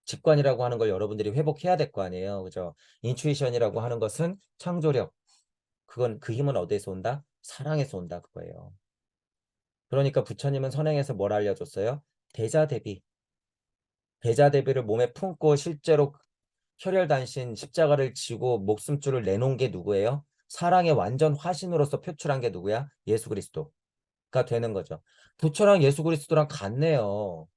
직관이라고 하는 걸 여러분들이 회복해야 될 거 아니에요. 그죠? 인투이션이라고 하는 것은 창조력. 그건 그 힘은 어디에서 온다? 사랑에서 온다 그거예요. 그러니까 부처님은 선행에서 뭘 알려줬어요? 대자대비. 대자대비를 몸에 품고 실제로 혈혈단신 십자가를 지고 목숨줄을 내놓은 게 누구예요? 사랑의 완전 화신으로서 표출한 게 누구야? 예수 그리스도가 되는 거죠. 부처랑 예수 그리스도랑 같네요.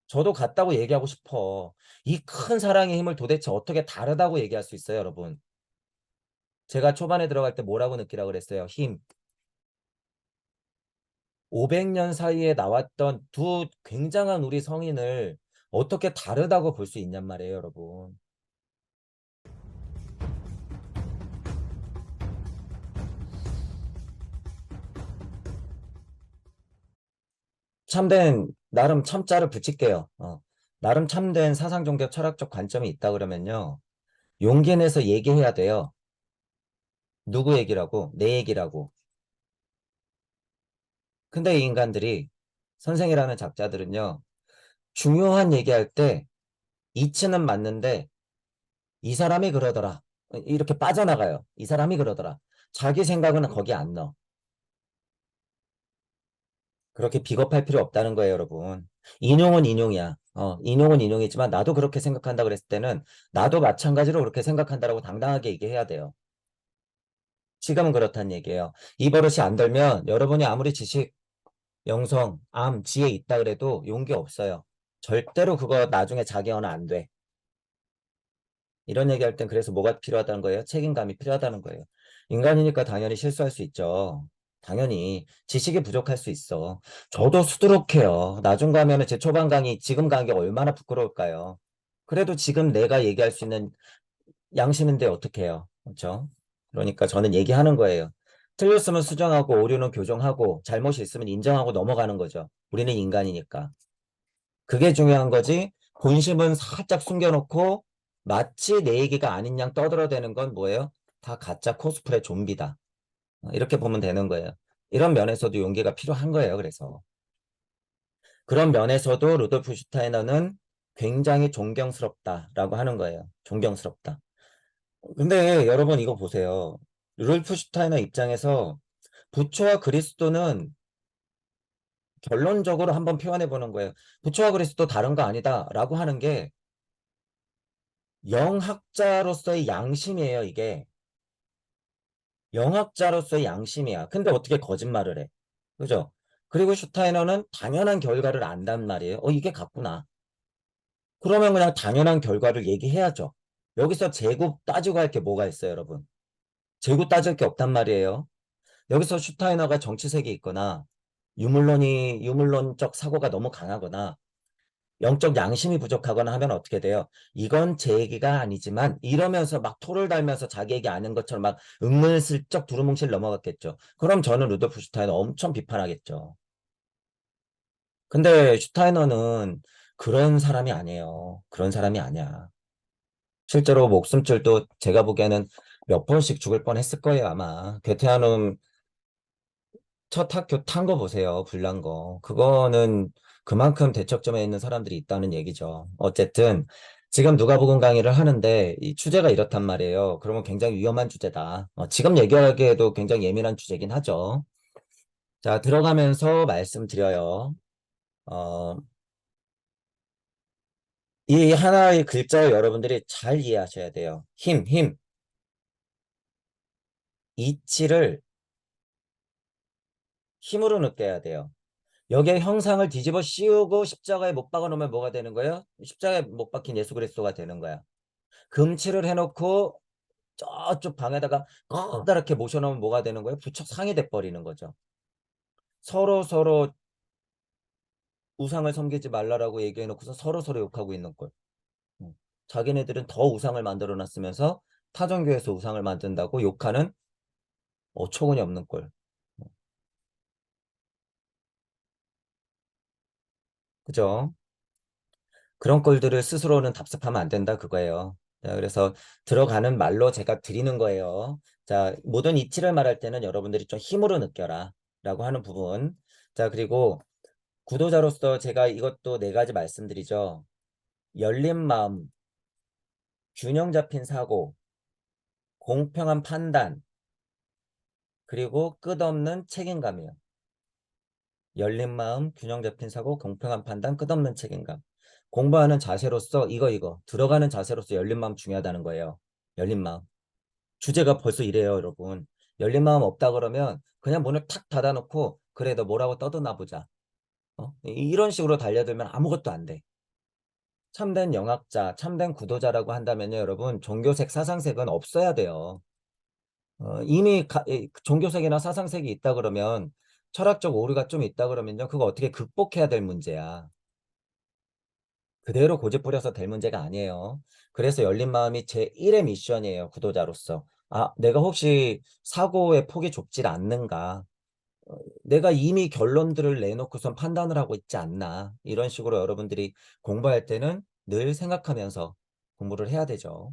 저도 같다고 얘기하고 싶어. 이 큰 사랑의 힘을 도대체 어떻게 다르다고 얘기할 수 있어요, 여러분? 제가 초반에 들어갈 때 뭐라고 느끼라고 그랬어요? 힘. 500년 사이에 나왔던 두 굉장한 우리 성인을 어떻게 다르다고 볼 수 있냔 말이에요, 여러분. 참된 나름 참자를 붙일게요. 나름 참된 사상 종교 철학적 관점이 있다 그러면요. 용기 내서 얘기해야 돼요. 누구 얘기라고? 내 얘기라고. 근데 이 인간들이 선생이라는 작자들은요. 중요한 얘기할 때 이치는 맞는데 이 사람이 그러더라. 이렇게 빠져나가요. 이 사람이 그러더라. 자기 생각은 거기 안 넣어. 그렇게 비겁할 필요 없다는 거예요, 여러분. 인용은 인용이야. 인용은 인용이지만 나도 그렇게 생각한다 그랬을 때는 나도 마찬가지로 그렇게 생각한다라고 당당하게 얘기해야 돼요. 지금은 그렇다는 얘기예요. 이 버릇이 안 들면 여러분이 아무리 지식, 영성, 지혜 있다 그래도 용기 없어요. 절대로 그거 나중에 자기화는 안 돼. 이런 얘기할 땐 그래서 뭐가 필요하다는 거예요? 책임감이 필요하다는 거예요. 인간이니까 당연히 실수할 수 있죠. 당연히 지식이 부족할 수 있어. 저도 수두룩해요. 나중 가면은 제 초반 강의, 지금 강의가 얼마나 부끄러울까요? 그래도 지금 내가 얘기할 수 있는 양심인데 어떻게 해요? 그렇죠? 그러니까 저는 얘기하는 거예요. 틀렸으면 수정하고 오류는 교정하고 잘못이 있으면 인정하고 넘어가는 거죠. 우리는 인간이니까. 그게 중요한 거지. 본심은 살짝 숨겨놓고 마치 내 얘기가 아닌 양 떠들어대는 건 뭐예요? 다 가짜 코스프레 좀비다. 이렇게 보면 되는 거예요. 이런 면에서도 용기가 필요한 거예요. 그래서 그런 면에서도 루돌프 슈타이너는 굉장히 존경스럽다라고 하는 거예요. 존경스럽다. 근데 여러분 이거 보세요. 루돌프 슈타이너 입장에서 부처와 그리스도는 결론적으로 한번 표현해 보는 거예요. 부처와 그리스도 다른 거 아니다라고 하는 게 영학자로서의 양심이에요, 이게. 영학자로서의 양심이야. 근데 어떻게 거짓말을 해? 그죠? 그리고 슈타이너는 당연한 결과를 안단 말이에요. 이게 같구나. 그러면 그냥 당연한 결과를 얘기해야죠. 여기서 재고 따지고 할 게 뭐가 있어요, 여러분? 재고 따질 게 없단 말이에요. 여기서 슈타이너가 정치색이 있거나 유물론적 사고가 너무 강하거나 영적 양심이 부족하거나 하면 어떻게 돼요? 이건 제 얘기가 아니지만 이러면서 막 토를 달면서 자기 얘기 아는 것처럼 막 은근슬쩍 두루뭉실 넘어갔겠죠. 그럼 저는 루돌프 슈타이너 엄청 비판하겠죠. 근데 슈타이너는 그런 사람이 아니에요. 그런 사람이 아니야. 실제로 목숨줄도 제가 보기에는 몇 번씩 죽을 뻔했을 거예요, 아마. 괴테아눔 첫 학교 탄 거 보세요. 불난 거. 그거는 그만큼 대척점에 있는 사람들이 있다는 얘기죠. 어쨌든 지금 누가복음 강의를 하는데 이 주제가 이렇단 말이에요. 그러면 굉장히 위험한 주제다. 지금 얘기하기에도 굉장히 예민한 주제긴 하죠. 자, 들어가면서 말씀드려요. 어, 이 하나의 글자를 여러분들이 잘 이해하셔야 돼요. 힘, 힘. 이치를 힘으로 느껴야 돼요. 여기에 형상을 뒤집어 씌우고 십자가에 못 박아 놓으면 뭐가 되는 거예요? 십자가에 못 박힌 예수 그리스도가 되는 거야. 금칠을 해놓고 저쪽 방에다가 커다랗게 모셔놓으면 뭐가 되는 거예요? 부쩍 상이 돼 버리는 거죠. 서로 서로 우상을 섬기지 말라라고 얘기해놓고서 서로 서로 욕하고 있는 꼴. 음. 자기네들은 더 우상을 만들어 놨으면서 타종교에서 우상을 만든다고 욕하는 어처구니 없는 꼴. 음. 그죠? 그런 꼴들을 스스로는 답습하면 안 된다 그거예요. 자, 그래서 들어가는 말로 제가 드리는 거예요. 자, 모든 이치를 말할 때는 여러분들이 좀 힘으로 느껴라 라고 하는 부분. 자, 그리고 구도자로서 제가 이것도 네 가지 말씀드리죠. 열린 마음, 균형 잡힌 사고, 공평한 판단, 그리고 끝없는 책임감이에요. 열린 마음, 균형 잡힌 사고, 공평한 판단, 끝없는 책임감. 공부하는 자세로서 이거 들어가는 자세로서 열린 마음 중요하다는 거예요. 열린 마음. 주제가 벌써 이래요, 여러분. 열린 마음 없다 그러면 그냥 문을 탁 닫아놓고 그래 너 뭐라고 떠드나 보자. 이런 식으로 달려들면 아무것도 안 돼. 참된 영학자, 참된 구도자라고 한다면요, 여러분, 종교색, 사상색은 없어야 돼요. 이미 종교색이나 사상색이 있다 그러면 철학적 오류가 좀 있다 그러면요, 그거 어떻게 극복해야 될 문제야. 그대로 고집 부려서 될 문제가 아니에요. 그래서 열린 마음이 제1의 미션이에요, 구도자로서. 아, 내가 혹시 사고의 폭이 좁질 않는가? 내가 이미 결론들을 내놓고선 판단을 하고 있지 않나? 이런 식으로 여러분들이 공부할 때는 늘 생각하면서 공부를 해야 되죠.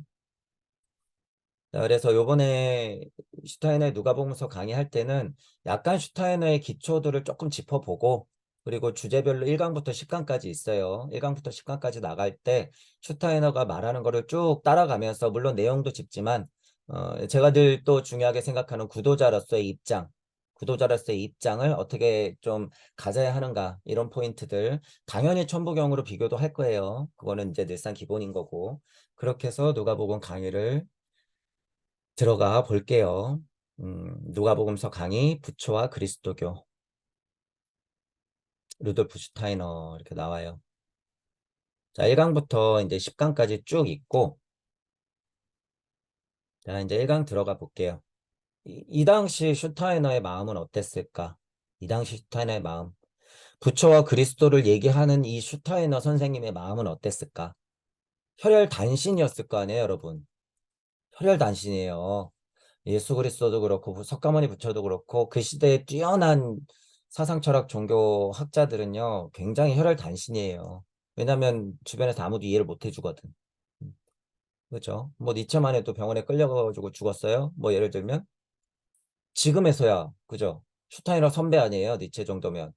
자, 그래서 요번에 슈타이너의 누가복음서 강의할 때는 약간 슈타이너의 기초들을 조금 짚어보고 그리고 주제별로 1강부터 10강까지 있어요. 1강부터 10강까지 나갈 때 슈타이너가 말하는 거를 쭉 따라가면서 물론 내용도 짚지만 제가 늘 또 중요하게 생각하는 구도자로서의 입장, 구도자로서의 입장을 어떻게 좀 가져야 하는가 이런 포인트들 당연히 천부경으로 비교도 할 거예요. 그거는 이제 늘상 기본인 거고 그렇게 해서 누가복음 강의를 들어가 볼게요. 누가복음서 강의 부초와 그리스도교 루돌프 슈타이너 이렇게 나와요. 자, 1강부터 이제 10강까지 쭉 있고 자, 이제 1강 들어가 볼게요. 이 당시 슈타이너의 마음은 어땠을까? 이 당시 슈타이너의 마음. 부초와 그리스도를 얘기하는 이 슈타이너 선생님의 마음은 어땠을까? 혈혈단신이었을 거 아니에요, 여러분. 혈혈단신이에요. 예수 그리스도도 그렇고 석가모니 부처도 그렇고 그 시대에 뛰어난 사상 철학 종교 학자들은요 굉장히 혈혈단신이에요. 왜냐하면 주변에서 아무도 이해를 못 해주거든. 음, 그렇죠? 뭐 니체만 해도 병원에 끌려가지고 죽었어요. 뭐 예를 들면 지금에서야 그죠? 슈타이너 선배 아니에요? 니체 정도면.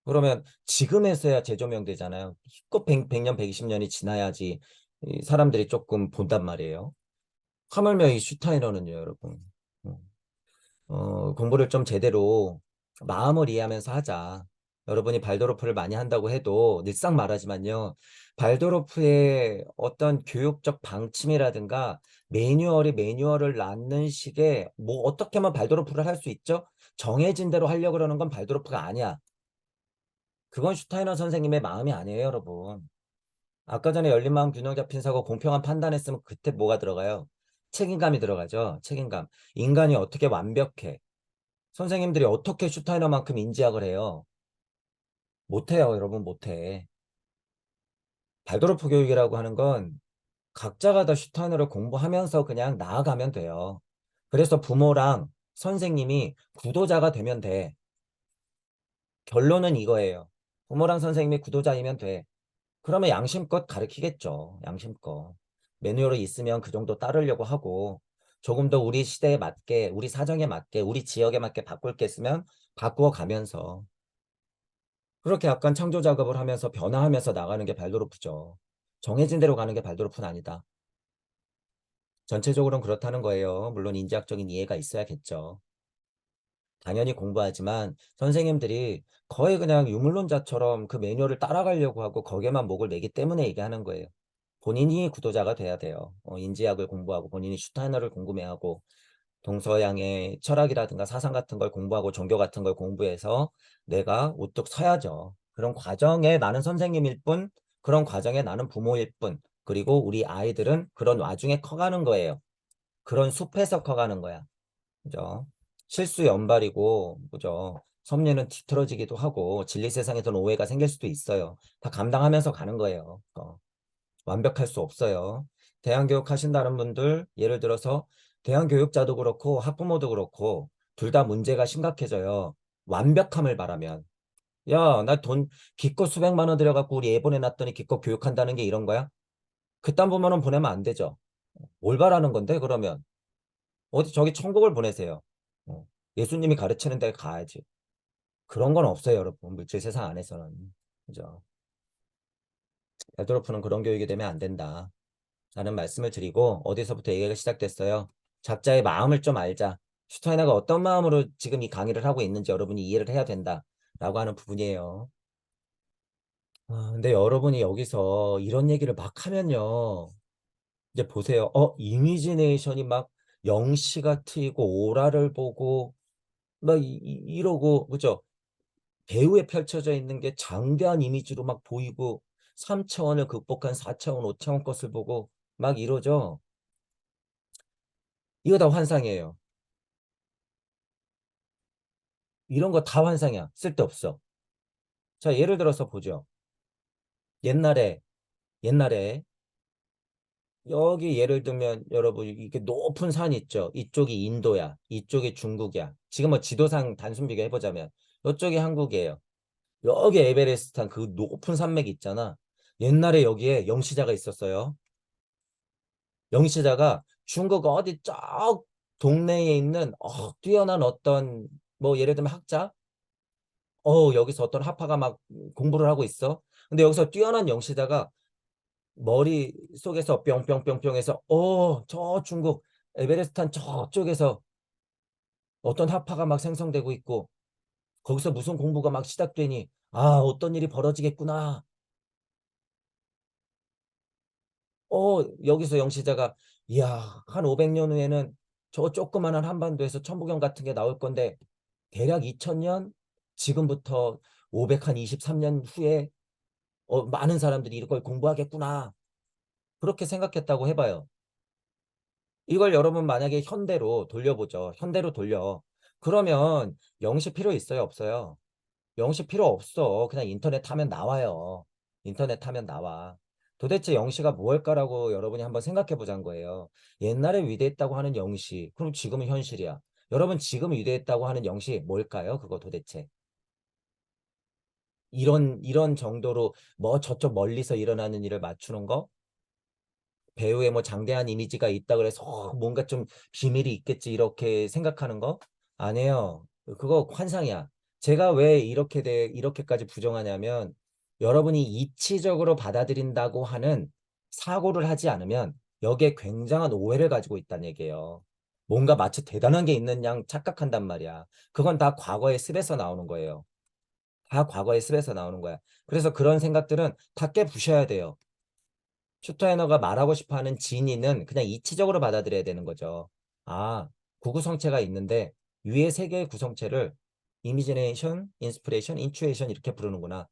그러면 지금에서야 재조명되잖아요. 꼭 100년, 120년이 지나야지 이 사람들이 조금 본단 말이에요. 하물며 이 슈타이너는요, 여러분. 음. 공부를 좀 제대로 마음을 이해하면서 하자. 여러분이 발도르프를 많이 한다고 해도 늘상 말하지만요. 발도르프의 어떤 교육적 방침이라든가 매뉴얼을 낳는 식의 뭐 어떻게 하면 발도르프를 할 수 있죠? 정해진 대로 하려고 그러는 건 발도르프가 아니야. 그건 슈타이너 선생님의 마음이 아니에요, 여러분. 아까 전에 열린 마음 균형 잡힌 사고 공평한 판단했으면 그때 뭐가 들어가요? 책임감이 들어가죠. 책임감. 인간이 어떻게 완벽해? 선생님들이 어떻게 슈타이너만큼 인지학을 해요? 못해요, 여러분, 못해. 발도르프 교육이라고 하는 건 각자가 다 슈타이너를 공부하면서 그냥 나아가면 돼요. 그래서 부모랑 선생님이 구도자가 되면 돼. 결론은 이거예요. 부모랑 선생님이 구도자이면 돼. 그러면 양심껏 가르치겠죠. 양심껏. 매뉴얼이 있으면 그 정도 따르려고 하고 조금 더 우리 시대에 맞게, 우리 사정에 맞게, 우리 지역에 맞게 바꿀 게 있으면 바꾸어 가면서 그렇게 약간 창조 작업을 하면서 변화하면서 나가는 게 발도르프죠. 정해진 대로 가는 게 발도르프는 아니다. 전체적으로는 그렇다는 거예요. 물론 인지학적인 이해가 있어야겠죠. 당연히 공부하지만 선생님들이 거의 그냥 유물론자처럼 그 매뉴얼을 따라가려고 하고 거기에만 목을 매기 때문에 얘기하는 거예요. 본인이 구도자가 돼야 돼요. 인지학을 공부하고 본인이 슈타이너를 궁금해하고 동서양의 철학이라든가 사상 같은 걸 공부하고 종교 같은 걸 공부해서 내가 우뚝 서야죠. 그런 과정에 나는 선생님일 뿐, 그런 과정에 나는 부모일 뿐, 그리고 우리 아이들은 그런 와중에 커가는 거예요. 그런 숲에서 커가는 거야. 그죠? 실수 연발이고, 그죠? 섭리는 뒤틀어지기도 하고, 진리 세상에서는 오해가 생길 수도 있어요. 다 감당하면서 가는 거예요. 완벽할 수 없어요. 대안교육 하신다는 분들, 예를 들어서 대안교육자도 그렇고 학부모도 그렇고 둘 다 문제가 심각해져요. 완벽함을 바라면. 야, 나 돈 기껏 수백만 원 들여갖고 우리 애 보내놨더니 기껏 교육한다는 게 이런 거야? 그딴 부모는 보내면 안 되죠. 뭘 바라는 건데 그러면? 어디 저기 천국을 보내세요. 예수님이 가르치는 데 가야지. 그런 건 없어요, 여러분. 물질 세상 안에서는. 그죠? 얄도르프는 그런 교육이 되면 안 된다. 라는 말씀을 드리고 어디서부터 얘기가 시작됐어요. 각자의 마음을 좀 알자. 슈타이너가 어떤 마음으로 지금 이 강의를 하고 있는지 여러분이 이해를 해야 된다라고 하는 부분이에요. 근데 여러분이 여기서 이런 얘기를 막 하면요. 이제 보세요. 이미지네이션이 막 영시가 트이고 오라를 보고 막 이러고 그죠? 배우에 펼쳐져 있는 게 장대한 이미지로 막 보이고 3차원을 극복한 4차원, 5차원 것을 보고 막 이러죠. 이거 다 환상이에요. 이런 거 다 환상이야. 쓸데없어. 자, 예를 들어서 보죠. 옛날에, 옛날에, 여기 예를 들면 여러분, 이게 높은 산 있죠. 이쪽이 인도야. 이쪽이 중국이야. 지금 뭐 지도상 단순 비교해보자면, 이쪽이 한국이에요. 여기 에베레스트산 그 높은 산맥 있잖아. 옛날에 여기에 영시자가 있었어요. 영시자가 중국 어디 쪽 동네에 있는 뛰어난 어떤 뭐 예를 들면 학자 여기서 어떤 학파가 막 공부를 하고 있어. 근데 여기서 뛰어난 영시자가 머릿속에서 뿅뿅뿅뿅 해서 저 중국 에베레스트산 저쪽에서 어떤 학파가 막 생성되고 있고 거기서 무슨 공부가 막 시작되니 어떤 일이 벌어지겠구나. 여기서 영시자가 이야 한 500년 후에는 저 조그만한 한반도에서 천부경 같은 게 나올 건데 대략 2000년 지금부터 523년 후에 많은 사람들이 이걸 공부하겠구나. 그렇게 생각했다고 해봐요. 이걸 여러분 만약에 현대로 돌려보죠. 현대로 돌려. 그러면 영시 필요 있어요? 없어요? 영시 필요 없어. 그냥 인터넷 하면 나와요. 인터넷 하면 나와. 도대체 영시가 무엇일까라고 여러분이 한번 생각해 보자는 거예요. 옛날에 위대했다고 하는 영시, 그럼 지금은 현실이야. 여러분 지금 위대했다고 하는 영시 뭘까요? 그거 도대체. 이런 정도로 뭐 저쪽 멀리서 일어나는 일을 맞추는 거? 배우의 뭐 장대한 이미지가 있다 그래서 뭔가 좀 비밀이 있겠지 이렇게 생각하는 거? 아니에요. 그거 환상이야. 제가 왜 이렇게까지 부정하냐면 여러분이 이치적으로 받아들인다고 하는 사고를 하지 않으면 여기에 굉장한 오해를 가지고 있다는 얘기예요. 뭔가 마치 대단한 게 있는 양 착각한단 말이야. 그건 다 과거의 습에서 나오는 거예요. 다 과거의 습에서 나오는 거야. 그래서 그런 생각들은 다 깨부셔야 돼요. 슈타이너가 말하고 싶어 하는 진의는 그냥 이치적으로 받아들여야 되는 거죠. 구구성체가 있는데 위에 세 개의 구성체를 이미지네이션, 인스피레이션, 인투이션 이렇게 부르는구나.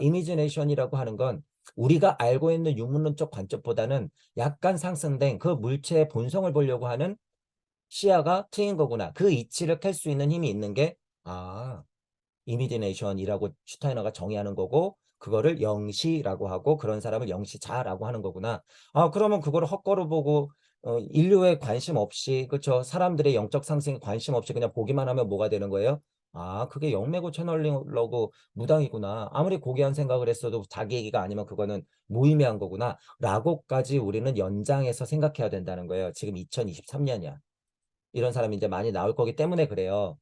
이미지네이션이라고 하는 건 우리가 알고 있는 유문론적 관점보다는 약간 상승된 그 물체의 본성을 보려고 하는 시야가 트인 거구나. 그 이치를 캘 수 있는 힘이 있는 게 이미지네이션이라고 슈타이너가 정의하는 거고 그거를 영시라고 하고 그런 사람을 영시자라고 하는 거구나. 그러면 그거를 헛걸어 보고 인류에 관심 없이 그렇죠. 사람들의 영적 상승에 관심 없이 그냥 보기만 하면 뭐가 되는 거예요? 그게 영매고 채널링러고 무당이구나. 아무리 고귀한 생각을 했어도 자기 얘기가 아니면 그거는 무의미한 거구나. 라고까지 우리는 연장해서 생각해야 된다는 거예요. 지금 2023년이야. 이런 사람이 이제 많이 나올 거기 때문에 그래요.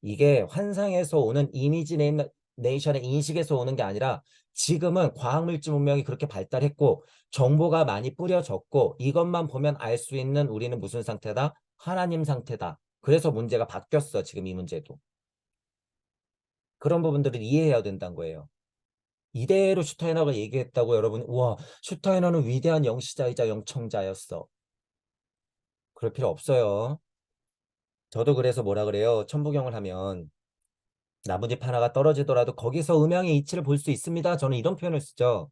이게 환상에서 오는 이미지네이션의 인식에서 오는 게 아니라 지금은 과학물질 문명이 그렇게 발달했고 정보가 많이 뿌려졌고 이것만 보면 알 수 있는 우리는 무슨 상태다? 하나님 상태다. 그래서 문제가 바뀌었어. 지금 이 문제도. 그런 부분들을 이해해야 된다는 거예요. 이대로 슈타이너가 얘기했다고 여러분 우와 슈타이너는 위대한 영시자이자 영청자였어. 그럴 필요 없어요. 저도 그래서 뭐라 그래요. 천부경을 하면 나뭇잎 하나가 떨어지더라도 거기서 음양의 이치를 볼 수 있습니다. 저는 이런 표현을 쓰죠.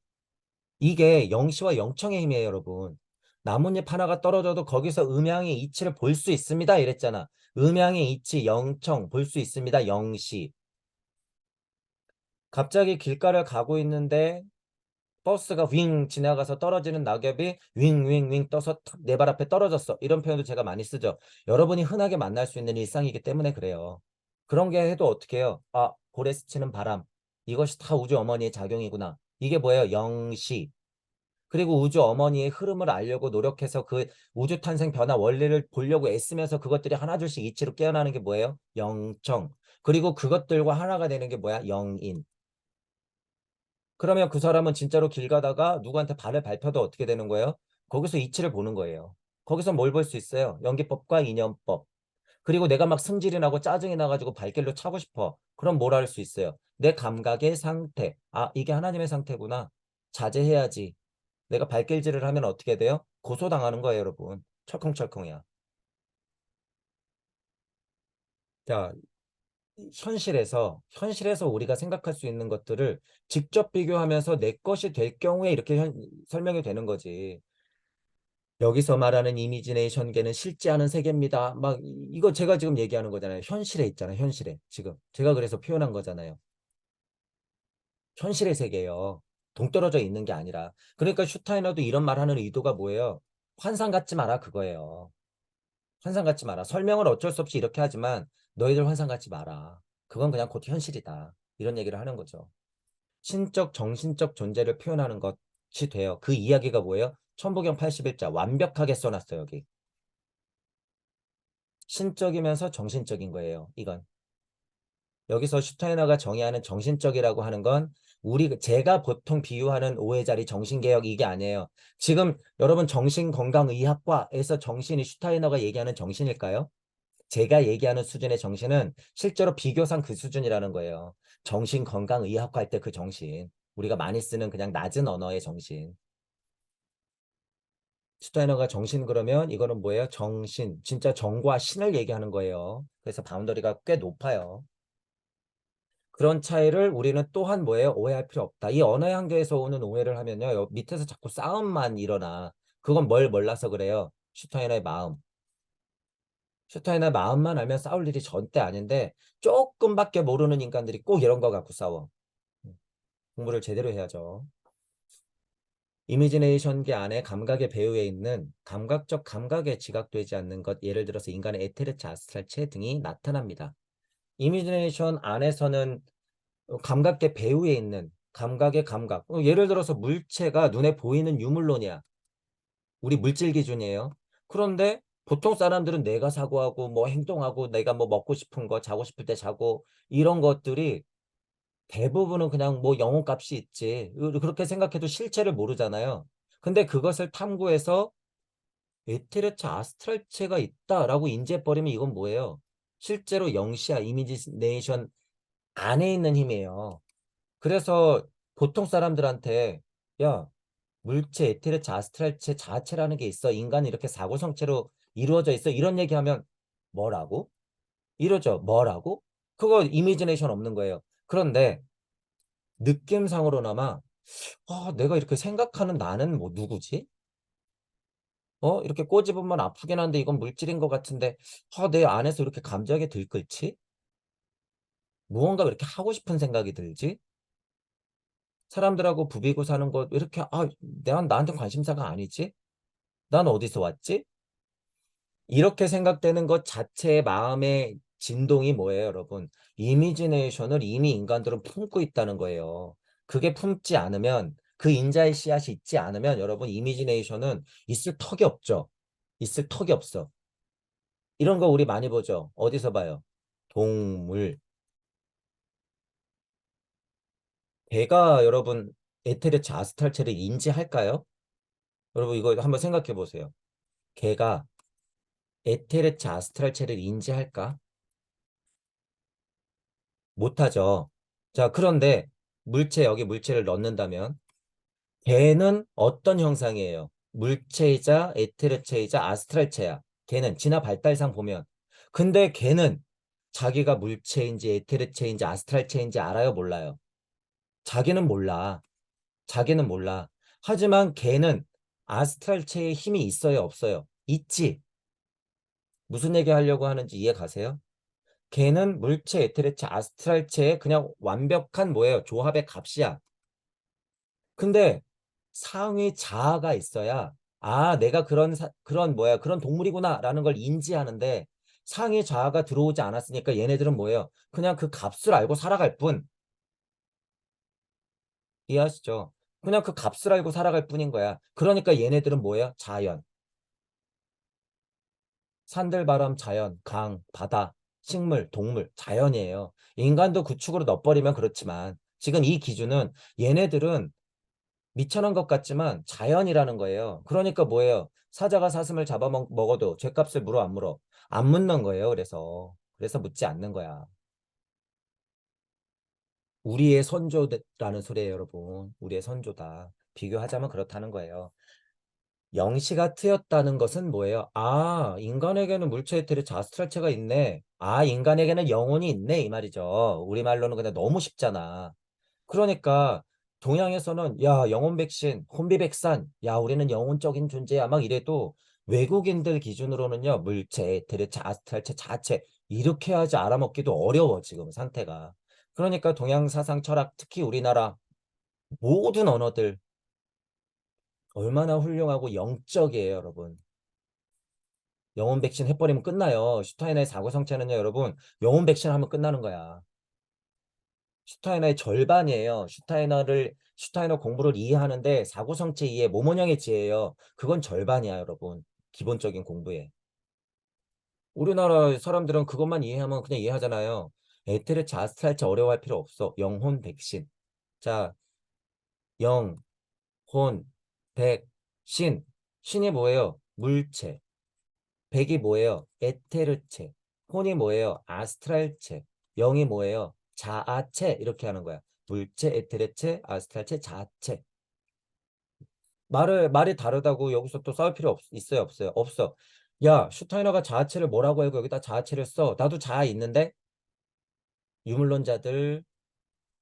이게 영시와 영청의 힘이에요, 여러분. 나뭇잎 하나가 떨어져도 거기서 음양의 이치를 볼 수 있습니다. 이랬잖아. 음양의 이치, 영청 볼 수 있습니다. 영시. 갑자기 길가를 가고 있는데 버스가 윙 지나가서 떨어지는 낙엽이 윙윙윙 떠서 내 발 앞에 떨어졌어. 이런 표현도 제가 많이 쓰죠. 여러분이 흔하게 만날 수 있는 일상이기 때문에 그래요. 그런 게 해도 어떻게 해요? 볼에 스치는 바람. 이것이 다 우주 어머니의 작용이구나. 이게 뭐예요? 영시. 그리고 우주 어머니의 흐름을 알려고 노력해서 그 우주 탄생 변화 원리를 보려고 애쓰면서 그것들이 하나둘씩 이치로 깨어나는 게 뭐예요? 영청. 그리고 그것들과 하나가 되는 게 뭐야? 영인. 그러면 그 사람은 진짜로 길 가다가 누구한테 발을 밟혀도 어떻게 되는 거예요? 거기서 이치를 보는 거예요. 거기서 뭘 볼 수 있어요? 연기법과 인연법. 그리고 내가 막 승질이 나고 짜증이 나가지고 발길로 차고 싶어. 그럼 뭘 할 수 있어요? 내 감각의 상태. 아, 이게 하나님의 상태구나. 자제해야지. 내가 발길질을 하면 어떻게 돼요? 고소당하는 거예요, 여러분. 철컹철컹이야. 자, 현실에서 우리가 생각할 수 있는 것들을 직접 비교하면서 내 것이 될 경우에 이렇게 설명이 되는 거지. 여기서 말하는 이미지네이션계는 실제 않은 세계입니다. 막 이거 제가 지금 얘기하는 거잖아요. 현실에 있잖아요. 현실에. 지금. 제가 그래서 표현한 거잖아요. 현실의 세계예요. 동떨어져 있는 게 아니라. 그러니까 슈타이너도 이런 말하는 의도가 뭐예요? 환상 갖지 마라 그거예요. 환상 갖지 마라. 설명을 어쩔 수 없이 이렇게 하지만 너희들 환상 갖지 마라. 그건 그냥 곧 현실이다. 이런 얘기를 하는 거죠. 신적, 정신적 존재를 표현하는 것이 돼요. 그 이야기가 뭐예요? 천부경 81자 완벽하게 써놨어요, 여기. 신적이면서 정신적인 거예요, 이건. 여기서 슈타이너가 정의하는 정신적이라고 하는 건 제가 보통 비유하는 오해자리 정신개혁 이게 아니에요. 지금 여러분 정신건강의학과에서 정신이 슈타이너가 얘기하는 정신일까요? 제가 얘기하는 수준의 정신은 실제로 비교상 그 수준이라는 거예요. 정신건강의학과 할 때 그 정신. 우리가 많이 쓰는 그냥 낮은 언어의 정신. 슈타이너가 정신 그러면 이거는 뭐예요? 정신. 진짜 정과 신을 얘기하는 거예요. 그래서 바운더리가 꽤 높아요. 그런 차이를 우리는 또한 뭐예요? 오해할 필요 없다. 이 언어 향교에서 오는 오해를 하면요. 밑에서 자꾸 싸움만 일어나. 그건 뭘 몰라서 그래요? 슈타이너의 마음. 슈타이너의 마음만 알면 싸울 일이 절대 아닌데 조금밖에 모르는 인간들이 꼭 이런 거 갖고 싸워. 공부를 제대로 해야죠. 이미지네이션계 안에 감각의 배후에 있는 감각적 감각에 지각되지 않는 것, 예를 들어서 인간의 에테르체, 아스트랄체 등이 나타납니다. 이미지네이션 안에서는 감각계 배후에 있는 감각의 감각. 예를 들어서 물체가 눈에 보이는 유물론이야. 우리 물질 기준이에요. 그런데 보통 사람들은 내가 사고하고 뭐 행동하고 내가 뭐 먹고 싶은 거 자고 싶을 때 자고 이런 것들이 대부분은 그냥 뭐 영혼값이 있지. 그렇게 생각해도 실체를 모르잖아요. 근데 그것을 탐구해서 에테르체 아스트랄체가 있다라고 인지해버리면 이건 뭐예요? 실제로 영시야 이미지네이션 안에 있는 힘이에요. 그래서 보통 사람들한테 야 물체, 에테르체, 아스트랄체, 자아체라는 게 있어. 인간은 이렇게 사고성체로 이루어져 있어. 이런 얘기하면 뭐라고? 이러죠. 뭐라고? 그거 이미지네이션 없는 거예요. 그런데 느낌상으로나마 내가 이렇게 생각하는 나는 뭐 누구지? 이렇게 꼬집으면 아프긴 한데 이건 물질인 것 같은데 내 안에서 이렇게 감정이 들끓지? 무언가 왜 이렇게 하고 싶은 생각이 들지? 사람들하고 부비고 사는 것 왜 이렇게 내가 나한테 관심사가 아니지? 난 어디서 왔지? 이렇게 생각되는 것 자체의 마음의 진동이 뭐예요, 여러분? 이미지네이션을 이미 인간들은 품고 있다는 거예요. 그게 품지 않으면, 그 인자의 씨앗이 있지 않으면 여러분 이미지네이션은 있을 턱이 없죠. 있을 턱이 없어. 이런 거 우리 많이 보죠. 어디서 봐요? 동물. 개가 여러분 에테르체 아스탈체를 인지할까요? 여러분 이거 한번 생각해 보세요. 개가 에테르체 아스트랄체를 인지할까? 못하죠. 자, 그런데 여기 물체를 넣는다면 걔는 어떤 형상이에요? 물체이자 에테르체이자 아스트랄체야. 걔는 진화 발달상 보면. 근데 걔는 자기가 물체인지 에테르체인지 아스트랄체인지 알아요? 몰라요? 자기는 몰라. 자기는 몰라. 하지만 걔는 아스트랄체의 힘이 있어요? 없어요? 있지. 무슨 얘기 하려고 하는지 이해 가세요? 걔는 물체, 에테르체, 아스트랄체의 그냥 완벽한 뭐예요? 조합의 값이야. 근데 상위 자아가 있어야 내가 그런 뭐야? 그런 동물이구나라는 걸 인지하는데 상위 자아가 들어오지 않았으니까 얘네들은 뭐예요? 그냥 그 값을 알고 살아갈 뿐. 이해하시죠? 그냥 그 값을 알고 살아갈 뿐인 거야. 그러니까 얘네들은 뭐예요? 자연. 산들바람 자연, 강, 바다, 식물, 동물, 자연이에요. 인간도 구축으로 넣어버리면 그렇지만 지금 이 기준은 얘네들은 미천한 것 같지만 자연이라는 거예요. 그러니까 뭐예요? 사자가 사슴을 잡아먹어도 죗값을 물어 안 물어? 안 묻는 거예요. 그래서 묻지 않는 거야. 우리의 선조라는 소리예요, 여러분. 우리의 선조다. 비교하자면 그렇다는 거예요. 영시가 트였다는 것은 뭐예요? 아, 인간에게는 물체 에테르 자스트랄체가 있네. 아, 인간에게는 영혼이 있네. 이 말이죠. 우리말로는 그냥 너무 쉽잖아. 그러니까 동양에서는 야, 영혼 백신, 혼비백산, 야, 우리는 영혼적인 존재야. 막 이래도 외국인들 기준으로는요, 물체, 에테르, 자스트랄체, 자체 이렇게 하지 알아먹기도 어려워, 지금 상태가. 그러니까 동양 사상 철학, 특히 우리나라 모든 언어들 얼마나 훌륭하고 영적이에요, 여러분. 영혼 백신 해버리면 끝나요. 슈타이너의 사고성체는요, 여러분. 영혼 백신 하면 끝나는 거야. 슈타이너의 절반이에요. 슈타이너 공부를 이해하는데 사고성체 이해, 모모형의 지혜예요. 그건 절반이야, 여러분. 기본적인 공부에. 우리나라 사람들은 그것만 이해하면 그냥 이해하잖아요. 에테르 아스트랄체 어려워할 필요 없어. 영혼 백신. 자, 영, 혼, 백, 신. 신이 뭐예요? 물체. 백이 뭐예요? 에테르체. 혼이 뭐예요? 아스트랄체. 영이 뭐예요? 자아체. 이렇게 하는 거야. 물체, 에테르체, 아스트랄체, 자아체. 말이 다르다고 여기서 또 싸울 필요 있어요? 없어요? 없어. 야, 슈타이너가 자아체를 뭐라고 알고 여기다 자아체를 써? 나도 자아 있는데? 유물론자들,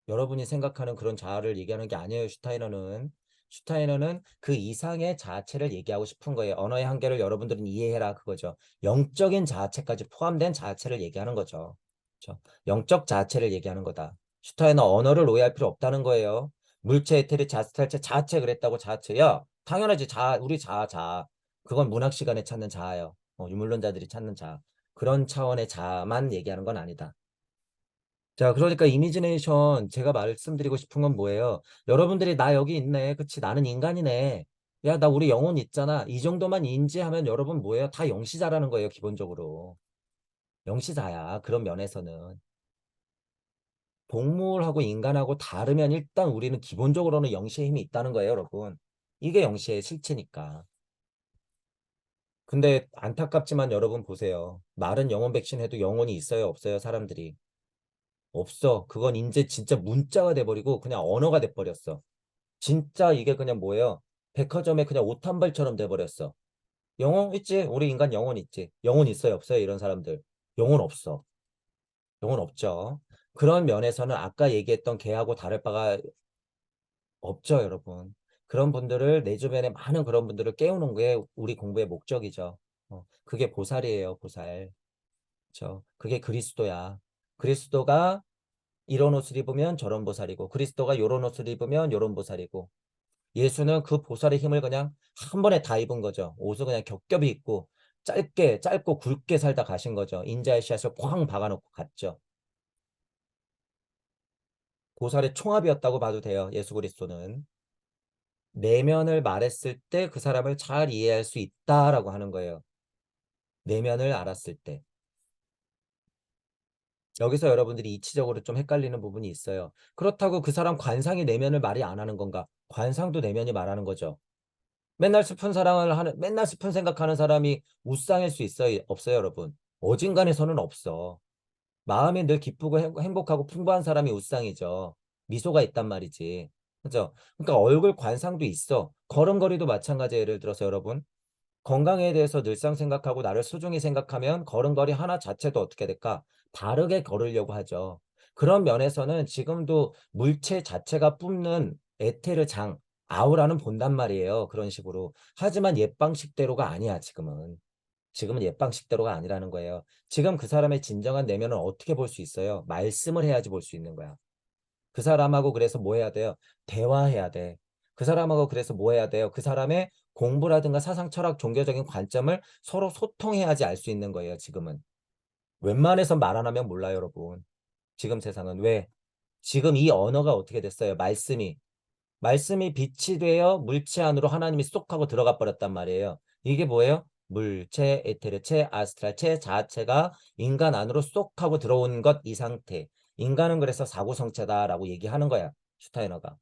여러분이 생각하는 그런 자아를 얘기하는 게 아니에요, 슈타이너는. 슈타이너는 그 이상의 자아체를 얘기하고 싶은 거예요. 언어의 한계를 여러분들은 이해해라, 그거죠. 영적인 자아체까지 포함된 자아체를 얘기하는 거죠. 그렇죠? 영적 자아체를 얘기하는 거다. 슈타이너 언어를 오해할 필요 없다는 거예요. 물체, 에테르, 자스탈체, 자아체 그랬다고 자아체. 야, 당연하지. 우리 자아. 그건 문학 시간에 찾는 자아요. 유물론자들이 찾는 자아. 그런 차원의 자아만 얘기하는 건 아니다. 자, 그러니까 이미지네이션 제가 말씀드리고 싶은 건 뭐예요? 여러분들이 나 여기 있네. 그치? 나는 인간이네. 야, 나 우리 영혼 있잖아. 이 정도만 인지하면 여러분 뭐예요? 다 영시자라는 거예요, 기본적으로. 영시자야. 그런 면에서는. 동물하고 인간하고 다르면 일단 우리는 기본적으로는 영시의 힘이 있다는 거예요, 여러분. 이게 영시의 실체니까. 근데 안타깝지만 여러분 보세요. 말은 영혼 백신 해도 영혼이 있어요, 없어요, 사람들이. 없어. 그건 이제 진짜 문자가 돼버리고 그냥 언어가 돼버렸어. 진짜 이게 그냥 뭐예요? 백화점에 그냥 옷 한 벌처럼 돼버렸어. 영혼 있지? 우리 인간 영혼 있지? 영혼 있어요? 없어요? 이런 사람들. 영혼 없어. 영혼 없죠. 그런 면에서는 아까 얘기했던 개하고 다를 바가 없죠, 여러분. 그런 분들을 내 주변에 많은 그런 분들을 깨우는 게 우리 공부의 목적이죠. 그게 보살이에요, 보살. 그렇죠? 그게 그리스도야. 그리스도가 이런 옷을 입으면 저런 보살이고, 그리스도가 요런 옷을 입으면 요런 보살이고, 예수는 그 보살의 힘을 그냥 한 번에 다 입은 거죠. 옷을 그냥 겹겹이 입고 짧고 굵게 살다 가신 거죠. 인자의 씨앗을 쾅 박아놓고 갔죠. 보살의 총합이었다고 봐도 돼요. 예수 그리스도는. 내면을 말했을 때 그 사람을 잘 이해할 수 있다라고 하는 거예요. 내면을 알았을 때. 여기서 여러분들이 이치적으로 좀 헷갈리는 부분이 있어요. 그렇다고 그 사람 관상이 내면을 말이 안 하는 건가? 관상도 내면이 말하는 거죠. 맨날 슬픈 생각하는 사람이 우상일 수 있어요? 없어요, 여러분? 어딘간에서는 없어. 마음이 늘 기쁘고 행복하고 풍부한 사람이 우상이죠. 미소가 있단 말이지. 그죠? 그러니까 얼굴 관상도 있어. 걸음걸이도 마찬가지예요. 예를 들어서 여러분. 건강에 대해서 늘상 생각하고 나를 소중히 생각하면 걸음걸이 하나 자체도 어떻게 될까? 바르게 걸으려고 하죠. 그런 면에서는 지금도 물체 자체가 뿜는 에테르 장, 아우라는 본단 말이에요. 그런 식으로. 하지만 옛 방식대로가 아니야, 지금은. 지금은 옛 방식대로가 아니라는 거예요. 지금 그 사람의 진정한 내면을 어떻게 볼 수 있어요? 말씀을 해야지 볼 수 있는 거야. 그 사람하고 그래서 뭐 해야 돼요? 대화해야 돼. 그 사람하고 그래서 뭐 해야 돼요? 그 사람의 공부라든가 사상, 철학, 종교적인 관점을 서로 소통해야지 알 수 있는 거예요, 지금은. 웬만해선 말 안 하면 몰라요, 여러분. 지금 세상은. 왜? 지금 이 언어가 어떻게 됐어요? 말씀이 빛이 되어 물체 안으로 하나님이 쏙 하고 들어가 버렸단 말이에요. 이게 뭐예요? 물체, 에테르체, 아스트랄체, 자체가 인간 안으로 쏙 하고 들어온 것 이 상태. 인간은 그래서 사고성체다라고 얘기하는 거야. 슈타이너가.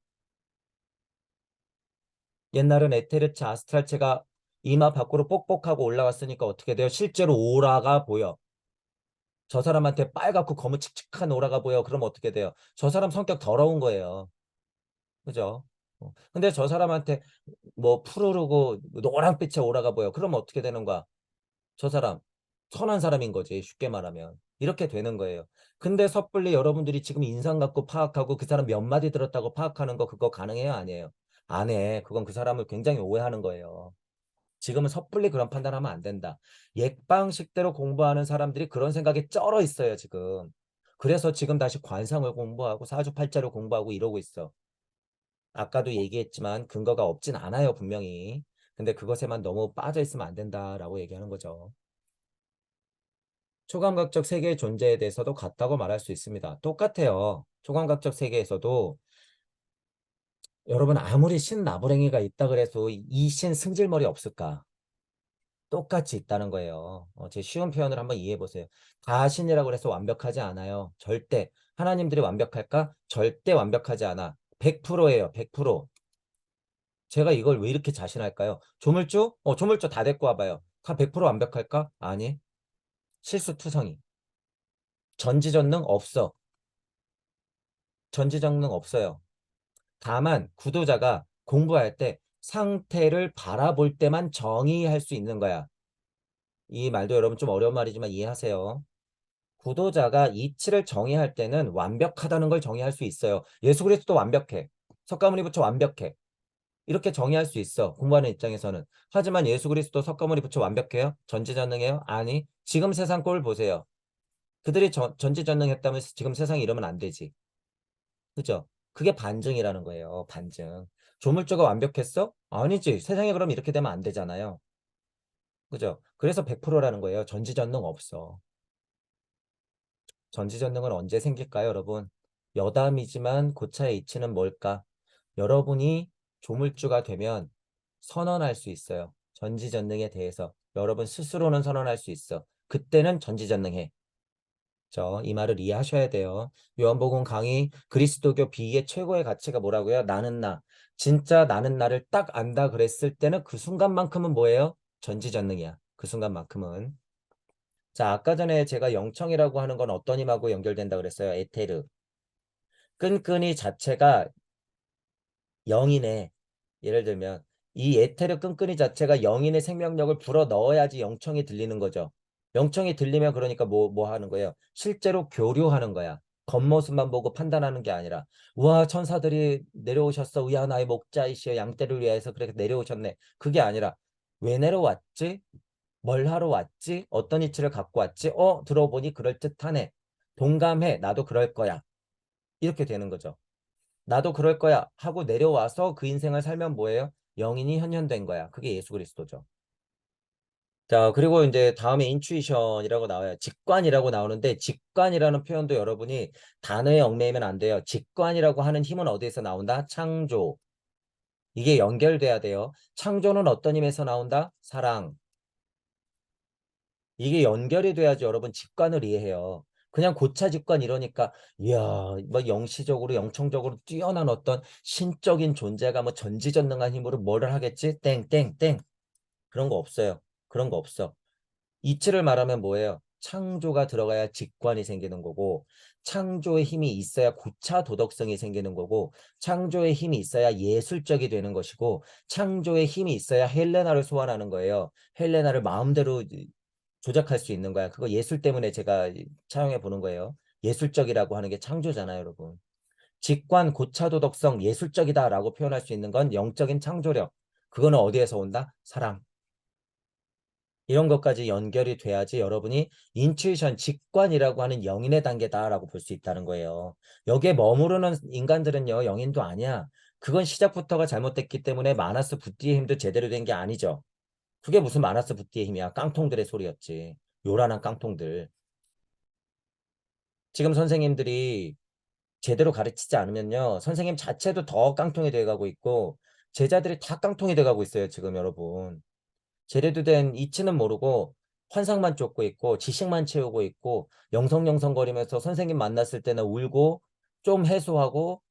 옛날은 에테르체, 아스트랄체가 이마 밖으로 뽁뽁하고 올라갔으니까 어떻게 돼요? 실제로 오라가 보여. 저 사람한테 빨갛고 거무칙칙한 오라가 보여. 그럼 어떻게 돼요? 저 사람 성격 더러운 거예요. 그죠? 근데 저 사람한테 뭐 푸르르고 노란빛의 오라가 보여. 그럼 어떻게 되는 거야? 저 사람 선한 사람인 거지. 쉽게 말하면. 이렇게 되는 거예요. 근데 섣불리 여러분들이 지금 인상 갖고 파악하고 그 사람 몇 마디 들었다고 파악하는 거 그거 가능해요? 아니에요? 안 해. 그건 그 사람을 굉장히 오해하는 거예요. 지금은 섣불리 그런 판단하면 안 된다. 옛 방식대로 공부하는 사람들이 그런 생각에 쩔어 있어요, 지금. 그래서 지금 다시 관상을 공부하고 사주팔자를 공부하고 이러고 있어. 아까도 얘기했지만 근거가 없진 않아요, 분명히. 근데 그것에만 너무 빠져 있으면 안 된다라고 얘기하는 거죠. 초감각적 세계의 존재에 대해서도 같다고 말할 수 있습니다. 똑같아요. 초감각적 세계에서도 여러분 아무리 신나부랭이가 있다 그래서 이 신 승질머리 없을까? 똑같이 있다는 거예요. 제 쉬운 표현을 한번 이해해 보세요. 다 신이라고 해서 완벽하지 않아요. 절대. 하나님들이 완벽할까? 절대 완벽하지 않아. 100%예요. 100%. 제가 이걸 왜 이렇게 자신할까요? 조물주? 조물주 다 데리고 와봐요. 다 100% 완벽할까? 아니. 실수투성이. 전지전능 없어. 전지전능 없어요. 다만 구도자가 공부할 때 상태를 바라볼 때만 정의할 수 있는 거야. 이 말도 여러분 좀 어려운 말이지만 이해하세요. 구도자가 이치를 정의할 때는 완벽하다는 걸 정의할 수 있어요. 예수 그리스도 완벽해. 석가모니 부처 완벽해. 이렇게 정의할 수 있어. 공부하는 입장에서는. 하지만 예수 그리스도 석가모니 부처 완벽해요? 전지전능해요? 아니. 지금 세상 꼴 보세요. 그들이 전지전능했다면 지금 세상이 이러면 안 되지. 그죠? 그게 반증이라는 거예요. 반증. 조물주가 완벽했어? 아니지. 세상에 그럼 이렇게 되면 안 되잖아요. 그죠? 그래서 100%라는 거예요. 전지전능 없어. 전지전능은 언제 생길까요, 여러분? 여담이지만 고차의 이치는 뭘까? 여러분이 조물주가 되면 선언할 수 있어요. 전지전능에 대해서. 여러분 스스로는 선언할 수 있어. 그때는 전지전능해. 이 말을 이해하셔야 돼요. 요한복음 강의 그리스도교 비의 최고의 가치가 뭐라고요? 나는 나. 진짜 나는 나를 딱 안다 그랬을 때는 그 순간만큼은 뭐예요? 전지전능이야. 그 순간만큼은. 자, 아까 전에 제가 영청이라고 하는 건 어떤 힘하고 연결된다 그랬어요? 에테르. 끈끈이 자체가 영이네. 예를 들면 이 에테르 끈끈이 자체가 영인의 생명력을 불어 넣어야지 영청이 들리는 거죠. 영청이 들리면 그러니까 뭐 하는 거예요? 실제로 교류하는 거야. 겉모습만 보고 판단하는 게 아니라 우와 천사들이 내려오셨어. 우야 나의 목자이시여 양떼를 위해서 그렇게 내려오셨네. 그게 아니라 왜 내려왔지? 뭘 하러 왔지? 어떤 이치를 갖고 왔지? 들어보니 그럴듯하네. 동감해. 나도 그럴 거야. 이렇게 되는 거죠. 나도 그럴 거야 하고 내려와서 그 인생을 살면 뭐예요? 영인이 현현된 거야. 그게 예수 그리스도죠. 자, 그리고 이제 다음에 인투이션이라고 나와요. 직관이라고 나오는데 직관이라는 표현도 여러분이 단어에 얽매이면 안 돼요. 직관이라고 하는 힘은 어디에서 나온다? 창조. 이게 연결돼야 돼요. 창조는 어떤 힘에서 나온다? 사랑. 이게 연결이 돼야지 여러분 직관을 이해해요. 그냥 고차 직관 이러니까 이야 뭐 영시적으로 영청적으로 뛰어난 어떤 신적인 존재가 뭐 전지전능한 힘으로 뭐를 하겠지? 땡땡땡 그런 거 없어요. 그런 거 없어. 이치를 말하면 뭐예요? 창조가 들어가야 직관이 생기는 거고 창조의 힘이 있어야 고차 도덕성이 생기는 거고 창조의 힘이 있어야 예술적이 되는 것이고 창조의 힘이 있어야 헬레나를 소환하는 거예요. 헬레나를 마음대로 조작할 수 있는 거야. 그거 예술 때문에 제가 차용해 보는 거예요. 예술적이라고 하는 게 창조잖아요, 여러분. 직관, 고차도덕성, 예술적이다라고 표현할 수 있는 건 영적인 창조력. 그거는 어디에서 온다? 사랑. 이런 것까지 연결이 돼야지 여러분이 인투이션, 직관이라고 하는 영인의 단계다라고 볼 수 있다는 거예요. 여기에 머무르는 인간들은요, 영인도 아니야. 그건 시작부터가 잘못됐기 때문에 마나스 부띠의 힘도 제대로 된 게 아니죠. 그게 무슨 마나스 부띠의 힘이야. 깡통들의 소리였지. 요란한 깡통들. 지금 선생님들이 제대로 가르치지 않으면요. 선생님 자체도 더 깡통이 돼가고 있고 제자들이 다 깡통이 돼가고 있어요. 지금 여러분. 제대로 된 이치는 모르고 환상만 쫓고 있고 지식만 채우고 있고 영성영성거리면서 선생님 만났을 때는 울고 좀 해소하고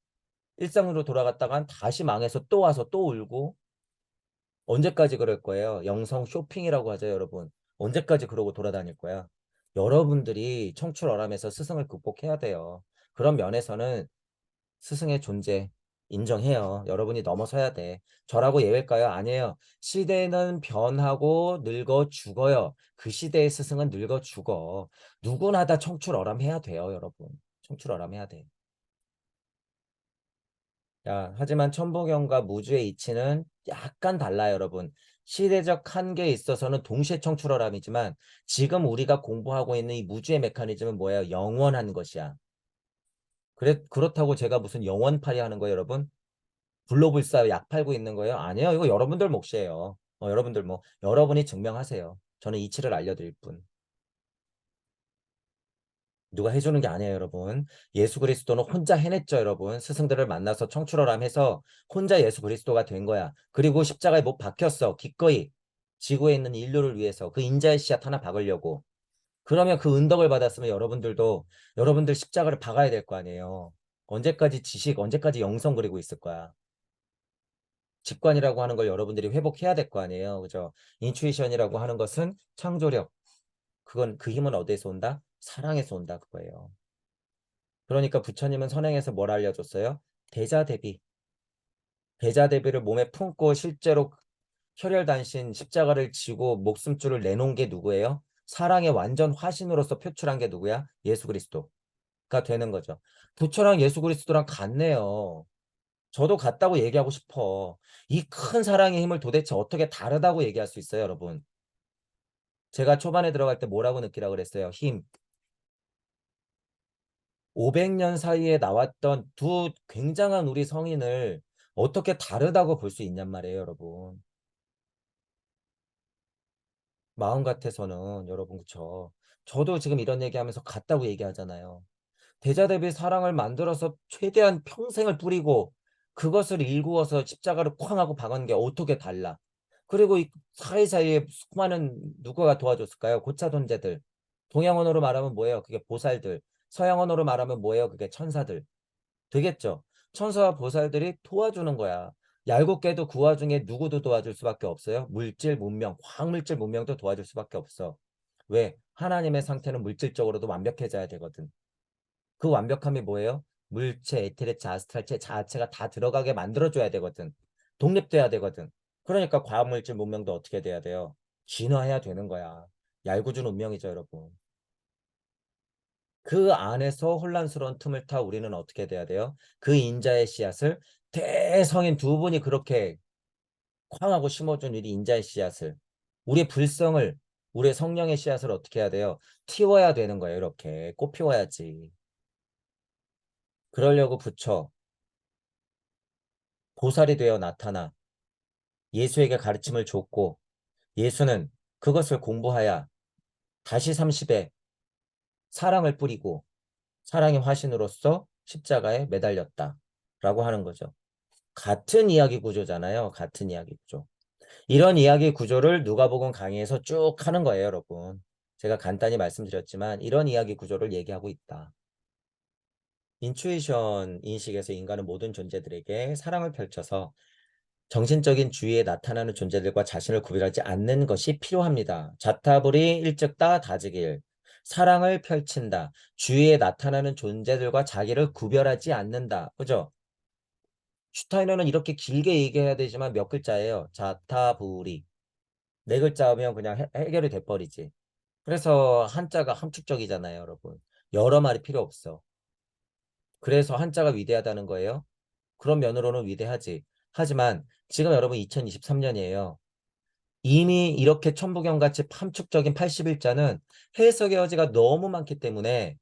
일상으로 돌아갔다간 다시 망해서 또 와서 또 울고 언제까지 그럴 거예요? 영성 쇼핑이라고 하죠, 여러분. 언제까지 그러고 돌아다닐 거야? 여러분들이 청출어람에서 스승을 극복해야 돼요. 그런 면에서는 스승의 존재 인정해요. 여러분이 넘어서야 돼. 저라고 예외일까요? 아니에요. 시대는 변하고 늙어 죽어요. 그 시대의 스승은 늙어 죽어. 누구나 다 청출어람해야 돼요, 여러분. 청출어람해야 돼. 야, 하지만 천부경과 무주의 이치는 약간 달라요, 여러분. 시대적 한계에 있어서는 동시에 청출어람이지만 지금 우리가 공부하고 있는 이 무주의 메커니즘은 뭐예요? 영원한 것이야. 그렇다고 제가 무슨 영원팔이 하는 거예요, 여러분? 불로불사 약 팔고 있는 거예요? 아니에요. 이거 여러분들 몫이에요. 여러분들 뭐, 여러분이 증명하세요. 저는 이치를 알려드릴 뿐. 누가 해주는 게 아니에요, 여러분. 예수 그리스도는 혼자 해냈죠, 여러분. 스승들을 만나서 청출어람해서 혼자 예수 그리스도가 된 거야. 그리고 십자가에 못 박혔어. 기꺼이 지구에 있는 인류를 위해서 그 인자의 씨앗 하나 박으려고. 그러면 그 은덕을 받았으면 여러분들도 여러분들 십자가를 박아야 될 거 아니에요. 언제까지 지식, 언제까지 영성 그리고 있을 거야. 직관이라고 하는 걸 여러분들이 회복해야 될 거 아니에요. 그죠? 인투이션이라고 하는 것은 창조력. 그건 그 힘은 어디에서 온다? 사랑에서 온다 그거예요. 그러니까 부처님은 선행에서 뭘 알려줬어요? 대자대비. 대자대비를 몸에 품고 실제로 혈혈단신 십자가를 지고 목숨줄을 내놓은 게 누구예요? 사랑의 완전 화신으로서 표출한 게 누구야? 예수 그리스도가 되는 거죠. 부처랑 예수 그리스도랑 같네요. 저도 같다고 얘기하고 싶어. 이 큰 사랑의 힘을 도대체 어떻게 다르다고 얘기할 수 있어요, 여러분? 제가 초반에 들어갈 때 뭐라고 느끼라고 그랬어요? 힘. 500년 사이에 나왔던 두 굉장한 우리 성인을 어떻게 다르다고 볼 수 있냔 말이에요, 여러분. 마음 같아서는 여러분 그쵸. 저도 지금 이런 얘기하면서 같다고 얘기하잖아요. 대자대비 사랑을 만들어서 최대한 평생을 뿌리고 그것을 일구어서 십자가를 쾅 하고 박은 게 어떻게 달라. 그리고 이 사이사이에 수많은 누구가 도와줬을까요? 고차돈제들. 동양언어로 말하면 뭐예요? 그게 보살들. 서양언어로 말하면 뭐예요? 그게 천사들. 되겠죠? 천사와 보살들이 도와주는 거야. 얄궂 게도 그 와중에 누구도 도와줄 수밖에 없어요. 물질, 문명, 화학물질 문명도 도와줄 수밖에 없어. 왜? 하나님의 상태는 물질적으로도 완벽해져야 되거든. 그 완벽함이 뭐예요? 물체, 에테르체, 아스트랄체 자체가 다 들어가게 만들어줘야 되거든. 독립돼야 되거든. 그러니까 과학물질 문명도 어떻게 돼야 돼요? 진화해야 되는 거야. 얄궂은 운명이죠, 여러분. 그 안에서 혼란스러운 틈을 타 우리는 어떻게 돼야 돼요? 그 인자의 씨앗을 대성인 두 분이 그렇게 쾅하고 심어준 우리 인자의 씨앗을 우리의 불성을 우리의 성령의 씨앗을 어떻게 해야 돼요? 틔워야 되는 거예요. 이렇게 꽃 피워야지. 그러려고 부처 보살이 되어 나타나 예수에게 가르침을 줬고 예수는 그것을 공부하여 다시 30에 사랑을 뿌리고 사랑의 화신으로서 십자가에 매달렸다. 라고 하는 거죠. 같은 이야기 구조잖아요. 같은 이야기 구조. 이런 이야기 구조를 누가복음 강의에서 쭉 하는 거예요, 여러분. 제가 간단히 말씀드렸지만 이런 이야기 구조를 얘기하고 있다. 인투이션 인식에서 인간은 모든 존재들에게 사랑을 펼쳐서 정신적인 주위에 나타나는 존재들과 자신을 구별하지 않는 것이 필요합니다. 자타불이 일찍다 다지길. 사랑을 펼친다. 주위에 나타나는 존재들과 자기를 구별하지 않는다. 그죠? 슈타이너는 이렇게 길게 얘기해야 되지만 몇 글자예요. 자타불이. 네 글자면 그냥 해결이 돼버리지. 그래서 한자가 함축적이잖아요, 여러분. 여러 말이 필요 없어. 그래서 한자가 위대하다는 거예요. 그런 면으로는 위대하지. 하지만 지금 여러분 2023년이에요. 이미 이렇게 천부경같이 함축적인 81자는 해석의 여지가 너무 많기 때문에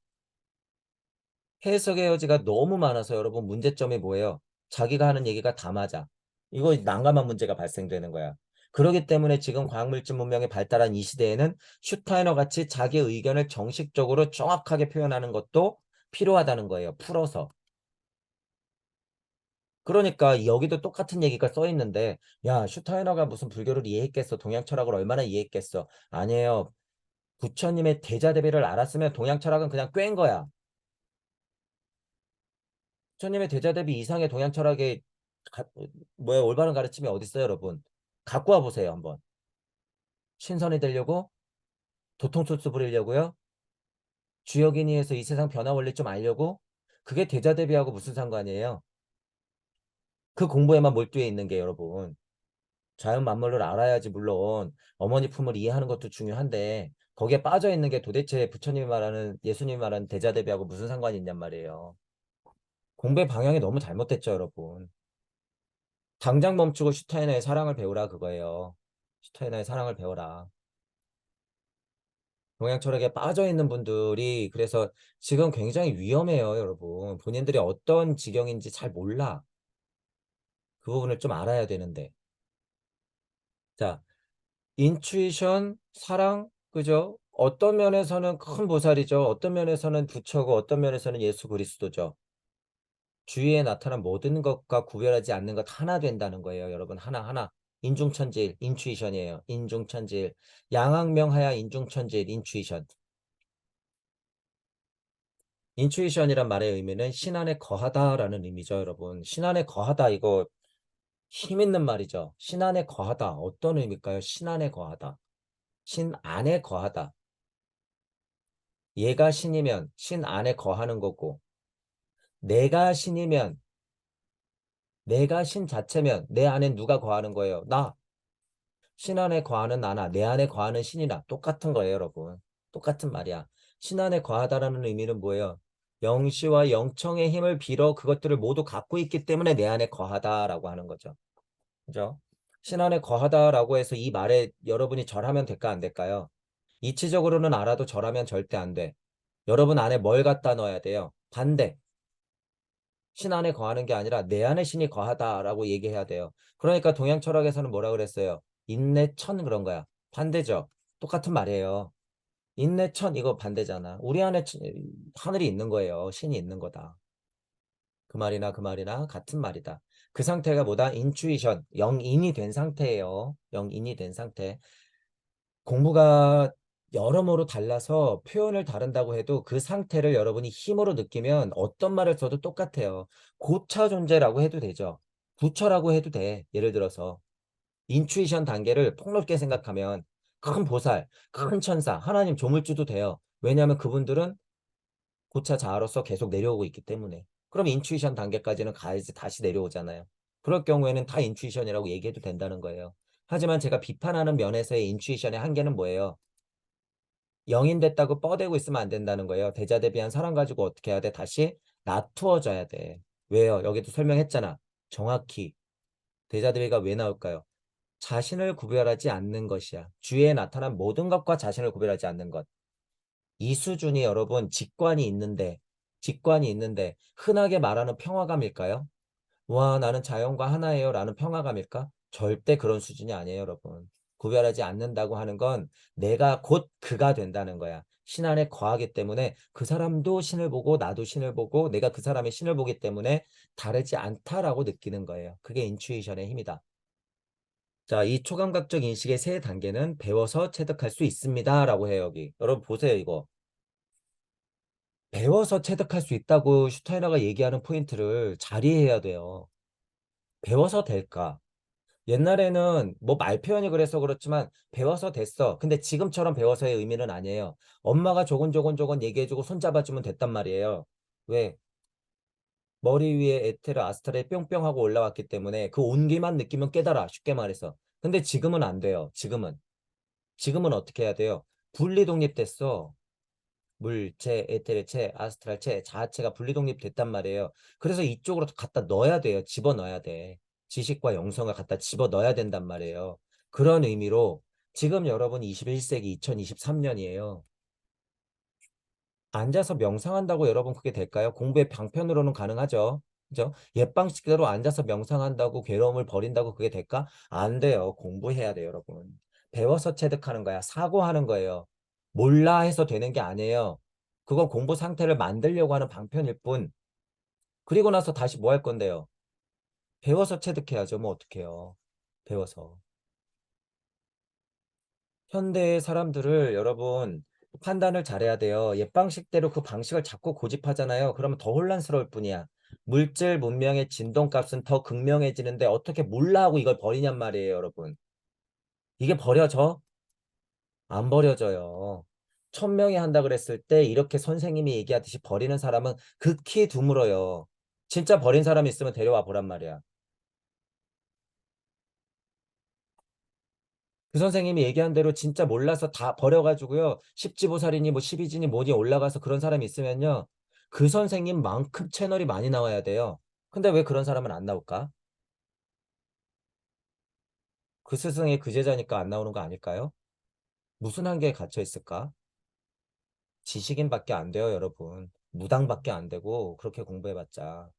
해석의 여지가 너무 많아서 여러분 문제점이 뭐예요? 자기가 하는 얘기가 다 맞아. 이거 난감한 문제가 발생되는 거야. 그렇기 때문에 지금 과학물질 문명이 발달한 이 시대에는 슈타이너 같이 자기 의견을 정식적으로 정확하게 표현하는 것도 필요하다는 거예요. 풀어서. 그러니까 여기도 똑같은 얘기가 써 있는데 야 슈타이너가 무슨 불교를 이해했겠어 동양 철학을 얼마나 이해했겠어 아니에요 부처님의 대자대비를 알았으면 동양 철학은 그냥 꿰인 거야. 부처님의 대자대비 이상의 동양 철학의 가, 뭐야 올바른 가르침이 어디 있어요, 여러분? 갖고 와 보세요, 한번. 신선이 되려고 도통소스 부리려고요. 주역인이해서 이 세상 변화 원리 좀 알려고 그게 대자대비하고 무슨 상관이에요? 그 공부에만 몰두해 있는 게 여러분. 자연 만물을 알아야지 물론 어머니 품을 이해하는 것도 중요한데 거기에 빠져 있는 게 도대체 부처님이 말하는 예수님이 말하는 대자대비하고 무슨 상관이 있냔 말이에요. 공부의 방향이 너무 잘못됐죠, 여러분. 당장 멈추고 슈타이너의 사랑을 배우라 그거예요. 슈타이너의 사랑을 배워라. 동양 철학에 빠져 있는 분들이 그래서 지금 굉장히 위험해요, 여러분. 본인들이 어떤 지경인지 잘 몰라. 그 부분을 좀 알아야 되는데. 자, 인투이션, 사랑, 그죠? 어떤 면에서는 큰 보살이죠. 어떤 면에서는 부처고 어떤 면에서는 예수 그리스도죠. 주위에 나타난 모든 것과 구별하지 않는 것 하나 된다는 거예요. 여러분 하나하나. 인중천지일, 인투이션이에요. 인중천지일. 양악명하야 인중천지일, 인투이션. 인투이션이란 말의 의미는 신 안에 거하다라는 의미죠, 여러분. 신 안에 거하다 이거 힘 있는 말이죠. 신 안에 거하다. 어떤 의미일까요? 신 안에 거하다. 신 안에 거하다. 얘가 신이면 신 안에 거하는 거고 내가 신이면 내가 신 자체면 내 안에 누가 거하는 거예요? 나. 신 안에 거하는 나나 내 안에 거하는 신이나 똑같은 거예요, 여러분. 똑같은 말이야. 신 안에 거하다라는 의미는 뭐예요? 영시와 영청의 힘을 빌어 그것들을 모두 갖고 있기 때문에 내 안에 거하다라고 하는 거죠. 그죠? 신 안에 거하다라고 해서 이 말에 여러분이 절하면 될까 안 될까요? 이치적으로는 알아도 절하면 절대 안 돼. 여러분 안에 뭘 갖다 넣어야 돼요? 반대. 신 안에 거하는 게 아니라 내 안에 신이 거하다라고 얘기해야 돼요. 그러니까 동양 철학에서는 뭐라 그랬어요? 인내천 그런 거야. 반대죠. 똑같은 말이에요. 인내천 이거 반대잖아. 우리 안에 하늘이 있는 거예요. 신이 있는 거다. 그 말이나 같은 말이다. 그 상태가 뭐다? 인투이션, 영인이 된 상태예요. 영인이 된 상태. 공부가 여러모로 달라서 표현을 다른다고 해도 그 상태를 여러분이 힘으로 느끼면 어떤 말을 써도 똑같아요. 고차 존재라고 해도 되죠. 부처라고 해도 돼. 예를 들어서 인투이션 단계를 폭넓게 생각하면 큰 보살, 큰 천사, 하나님 조물주도 돼요. 왜냐하면 그분들은 고차 자아로서 계속 내려오고 있기 때문에. 그럼 인투이션 단계까지는 가야지 다시 내려오잖아요. 그럴 경우에는 다 인투이션이라고 얘기해도 된다는 거예요. 하지만 제가 비판하는 면에서의 인투이션의 한계는 뭐예요? 영인 됐다고 뻐대고 있으면 안 된다는 거예요. 대자대비한 사람 가지고 어떻게 해야 돼? 다시 놔두어져야 돼. 왜요? 여기도 설명했잖아. 정확히 대자대비가 왜 나올까요? 자신을 구별하지 않는 것이야. 주위에 나타난 모든 것과 자신을 구별하지 않는 것. 이 수준이 여러분 직관이 있는데 흔하게 말하는 평화감일까요? 와, 나는 자연과 하나예요. 라는 평화감일까? 절대 그런 수준이 아니에요, 여러분. 구별하지 않는다고 하는 건 내가 곧 그가 된다는 거야. 신 안에 거하기 때문에 그 사람도 신을 보고 나도 신을 보고 내가 그 사람의 신을 보기 때문에 다르지 않다라고 느끼는 거예요. 그게 인투이션의 힘이다. 자, 이 초감각적 인식의 세 단계는 배워서 체득할 수 있습니다. 라고 해요, 여기. 여러분 보세요, 이거. 배워서 체득할 수 있다고 슈타이너가 얘기하는 포인트를 잘 이해해야 돼요. 배워서 될까? 옛날에는 뭐 말 표현이 그래서 그렇지만 배워서 됐어. 근데 지금처럼 배워서의 의미는 아니에요. 엄마가 조곤조곤조곤 얘기해주고 손잡아주면 됐단 말이에요. 왜? 머리 위에 에테르 아스트라에 뿅뿅 하고 올라왔기 때문에 그 온기만 느끼면 깨달아. 쉽게 말해서. 근데 지금은 안 돼요. 지금은 어떻게 해야 돼요? 분리 독립됐어. 물체, 에테르체, 아스트랄체, 자아체가 분리독립됐단 말이에요. 그래서 이쪽으로 갖다 넣어야 돼요. 집어넣어야 돼. 지식과 영성을 갖다 집어넣어야 된단 말이에요. 그런 의미로 지금 여러분 21세기 2023년이에요. 앉아서 명상한다고 여러분 그게 될까요? 공부의 방편으로는 가능하죠. 그죠? 옛 방식대로 앉아서 명상한다고 괴로움을 버린다고 그게 될까? 안 돼요. 공부해야 돼요, 여러분. 배워서 체득하는 거야. 사고하는 거예요. 몰라 해서 되는 게 아니에요. 그건 공부 상태를 만들려고 하는 방편일 뿐. 그리고 나서 다시 뭐 할 건데요? 배워서 체득해야죠. 뭐 어떡해요. 배워서. 현대의 사람들을 여러분 판단을 잘해야 돼요. 옛 방식대로 그 방식을 자꾸 고집하잖아요. 그러면 더 혼란스러울 뿐이야. 물질 문명의 진동값은 더 극명해지는데 어떻게 몰라 하고 이걸 버리냔 말이에요, 여러분. 이게 버려져? 안 버려져요. 1000명이 한다 그랬을 때 이렇게 선생님이 얘기하듯이 버리는 사람은 극히 드물어요. 진짜 버린 사람 있으면 데려와 보란 말이야. 그 선생님이 얘기한 대로 진짜 몰라서 다 버려가지고요. 10지보살이니 뭐 12지니 뭐니 올라가서 그런 사람이 있으면요. 그 선생님만큼 채널이 많이 나와야 돼요. 근데 왜 그런 사람은 안 나올까? 그 스승의 그 제자니까 안 나오는 거 아닐까요? 무슨 한계에 갇혀 있을까? 지식인밖에 안 돼요, 여러분. 무당밖에 안 되고 그렇게 공부해봤자.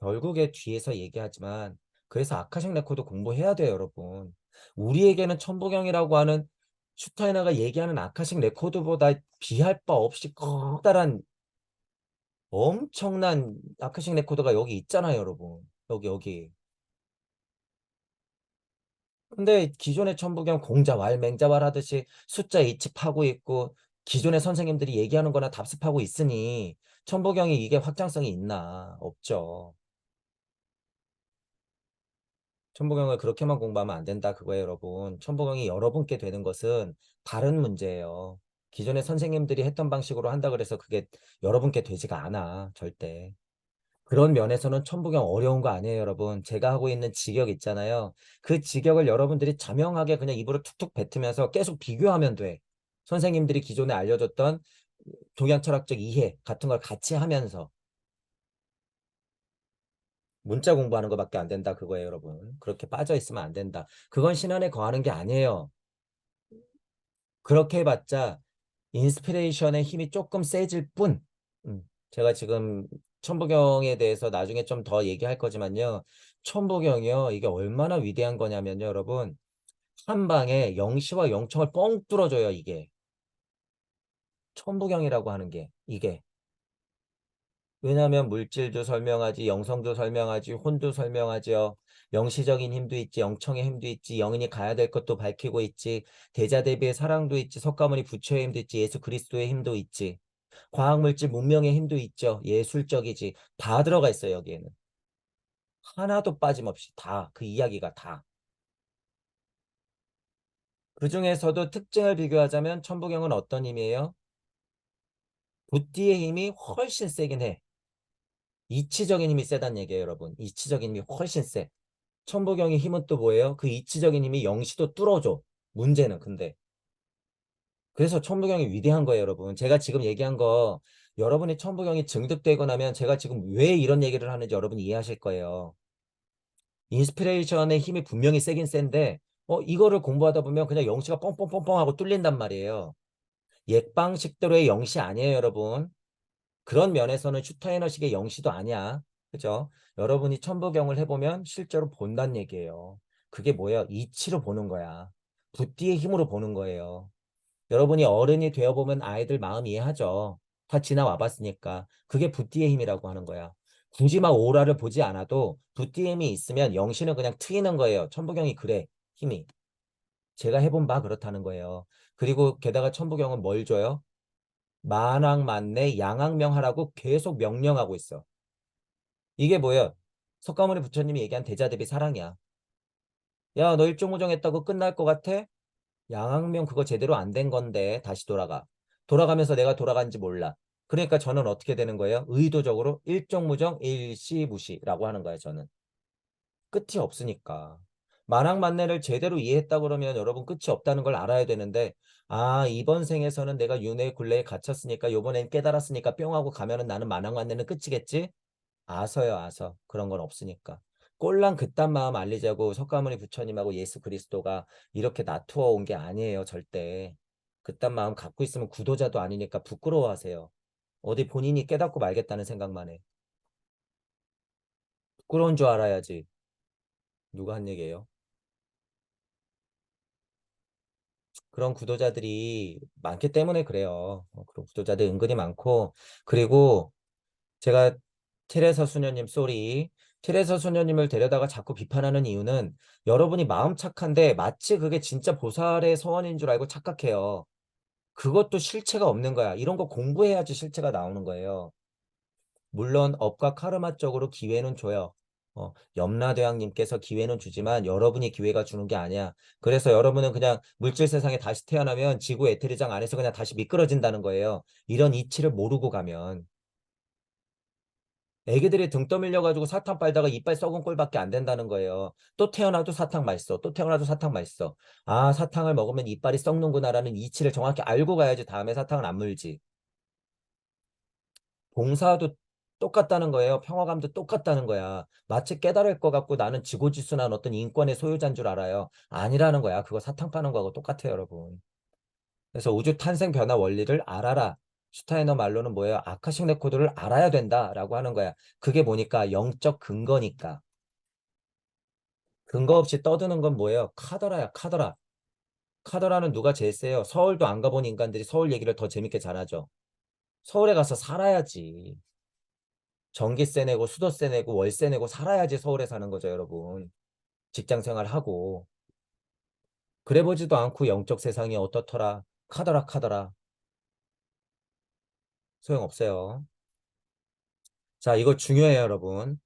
결국에 뒤에서 얘기하지만 그래서 아카식 레코드 공부해야 돼요, 여러분. 우리에게는 천부경이라고 하는 슈타이너가 얘기하는 아카식 레코드보다 비할 바 없이 커다란 엄청난 아카식 레코드가 여기 있잖아요, 여러분. 여기. 근데 기존의 천부경 공자왈 맹자왈 하듯이 숫자 이치하고 있고 기존의 선생님들이 얘기하는 거나 답습하고 있으니 천부경이 이게 확장성이 있나? 없죠. 천부경을 그렇게만 공부하면 안 된다 그거예요, 여러분. 천부경이 여러분께 되는 것은 다른 문제예요. 기존의 선생님들이 했던 방식으로 한다 그래서 그게 여러분께 되지가 않아, 절대. 그런 면에서는 천부경 어려운 거 아니에요, 여러분. 제가 하고 있는 직역 있잖아요. 그 직역을 여러분들이 자명하게 그냥 입으로 툭툭 뱉으면서 계속 비교하면 돼. 선생님들이 기존에 알려줬던 동양 철학적 이해 같은 걸 같이 하면서 문자 공부하는 것밖에 안 된다 그거예요, 여러분. 그렇게 빠져 있으면 안 된다. 그건 신안에 거하는 게 아니에요. 그렇게 해봤자 인스피레이션의 힘이 조금 세질 뿐. 제가 지금 천부경에 대해서 나중에 좀 더 얘기할 거지만요. 천부경이요. 이게 얼마나 위대한 거냐면요, 여러분. 한 방에 영시와 영청을 뻥 뚫어줘요, 이게. 천부경이라고 하는 게, 이게. 왜냐하면 물질도 설명하지, 영성도 설명하지, 혼도 설명하죠. 영시적인 힘도 있지, 영청의 힘도 있지, 영인이 가야 될 것도 밝히고 있지, 대자대비의 사랑도 있지, 석가모니 부처의 힘도 있지, 예수 그리스도의 힘도 있지, 과학물질 문명의 힘도 있죠. 예술적이지. 다 들어가 있어요, 여기에는. 하나도 빠짐없이 다, 그 이야기가 다. 그 중에서도 특징을 비교하자면 천부경은 어떤 힘이에요? 붓디의 힘이 훨씬 세긴 해. 이치적인 힘이 세단 얘기예요, 여러분. 이치적인 힘이 훨씬 세. 천부경의 힘은 또 뭐예요? 그 이치적인 힘이 영시도 뚫어줘. 문제는 근데. 그래서 천부경이 위대한 거예요, 여러분. 제가 지금 얘기한 거 여러분이 천부경이 증득되고 나면 제가 지금 왜 이런 얘기를 하는지 여러분이 이해하실 거예요. 인스피레이션의 힘이 분명히 세긴 센데 이거를 공부하다 보면 그냥 영시가 뻥뻥뻥뻥 하고 뚫린단 말이에요. 옛 방식대로의 영시 아니에요, 여러분. 그런 면에서는 슈타이너식의 영시도 아니야. 그죠? 여러분이 천부경을 해보면 실제로 본다는 얘기예요. 그게 뭐예요? 이치로 보는 거야. 붓디의 힘으로 보는 거예요. 여러분이 어른이 되어보면 아이들 마음 이해하죠. 다 지나와 봤으니까. 그게 붓디의 힘이라고 하는 거야. 굳이 막 오라를 보지 않아도 붓디의 힘이 있으면 영신은 그냥 트이는 거예요. 천부경이 그래. 힘이. 제가 해본 바 그렇다는 거예요. 그리고 게다가 천부경은 뭘 줘요? 만왕만내 양악명하라고 계속 명령하고 있어. 이게 뭐예요? 석가모니 부처님이 얘기한 대자대비 사랑이야. 야, 너 일종무정했다고 끝날 것 같아? 양학명 그거 제대로 안 된 건데 다시 돌아가. 돌아가면서 내가 돌아간지 몰라. 그러니까 저는 어떻게 되는 거예요? 의도적으로 일종무정 일시무시라고 하는 거예요, 저는. 끝이 없으니까. 만학만내를 제대로 이해했다 그러면 여러분 끝이 없다는 걸 알아야 되는데 아, 이번 생에서는 내가 윤회 굴레에 갇혔으니까 요번엔 깨달았으니까 뿅 하고 가면은 나는 만학만내는 끝이겠지? 아서요, 아서. 그런 건 없으니까. 꼴랑 그딴 마음 알리자고 석가모니 부처님하고 예수 그리스도가 이렇게 나투어 온 게 아니에요, 절대. 그딴 마음 갖고 있으면 구도자도 아니니까 부끄러워하세요. 어디 본인이 깨닫고 말겠다는 생각만 해. 부끄러운 줄 알아야지. 누가 한 얘기예요? 그런 구도자들이 많기 때문에 그래요. 그런 구도자들 은근히 많고. 그리고 제가 테레사 수녀님 쏘리 테레사 수녀님을 데려다가 자꾸 비판하는 이유는 여러분이 마음 착한데 마치 그게 진짜 보살의 서원인 줄 알고 착각해요. 그것도 실체가 없는 거야. 이런 거 공부해야지 실체가 나오는 거예요. 물론 업과 카르마 쪽으로 기회는 줘요. 염라대왕님께서 기회는 주지만 여러분이 기회가 주는 게 아니야. 그래서 여러분은 그냥 물질 세상에 다시 태어나면 지구 에테리장 안에서 그냥 다시 미끄러진다는 거예요. 이런 이치를 모르고 가면. 애기들이 등 떠밀려가지고 사탕 빨다가 이빨 썩은 꼴밖에 안 된다는 거예요. 또 태어나도 사탕 맛있어. 또 태어나도 사탕 맛있어. 아, 사탕을 먹으면 이빨이 썩는구나라는 이치를 정확히 알고 가야지 다음에 사탕을 안 물지. 봉사도 똑같다는 거예요. 평화감도 똑같다는 거야. 마치 깨달을 것 같고 나는 지고지순한 어떤 인권의 소유자인 줄 알아요. 아니라는 거야. 그거 사탕 파는 거하고 똑같아요, 여러분. 그래서 우주 탄생 변화 원리를 알아라. 슈타이너 말로는 뭐예요? 아카식 레코드를 알아야 된다라고 하는 거야. 그게 뭐니까 영적 근거니까. 근거 없이 떠드는 건 뭐예요? 카더라야, 카더라. 카더라는 누가 제일 세요? 서울도 안 가본 인간들이 서울 얘기를 더 재밌게 잘하죠. 서울에 가서 살아야지. 전기세 내고 수도세 내고 월세 내고 살아야지 서울에 사는 거죠, 여러분. 직장 생활하고. 그래 보지도 않고 영적 세상이 어떻더라. 카더라, 카더라. 소용없어요. 자, 이거 중요해요, 여러분.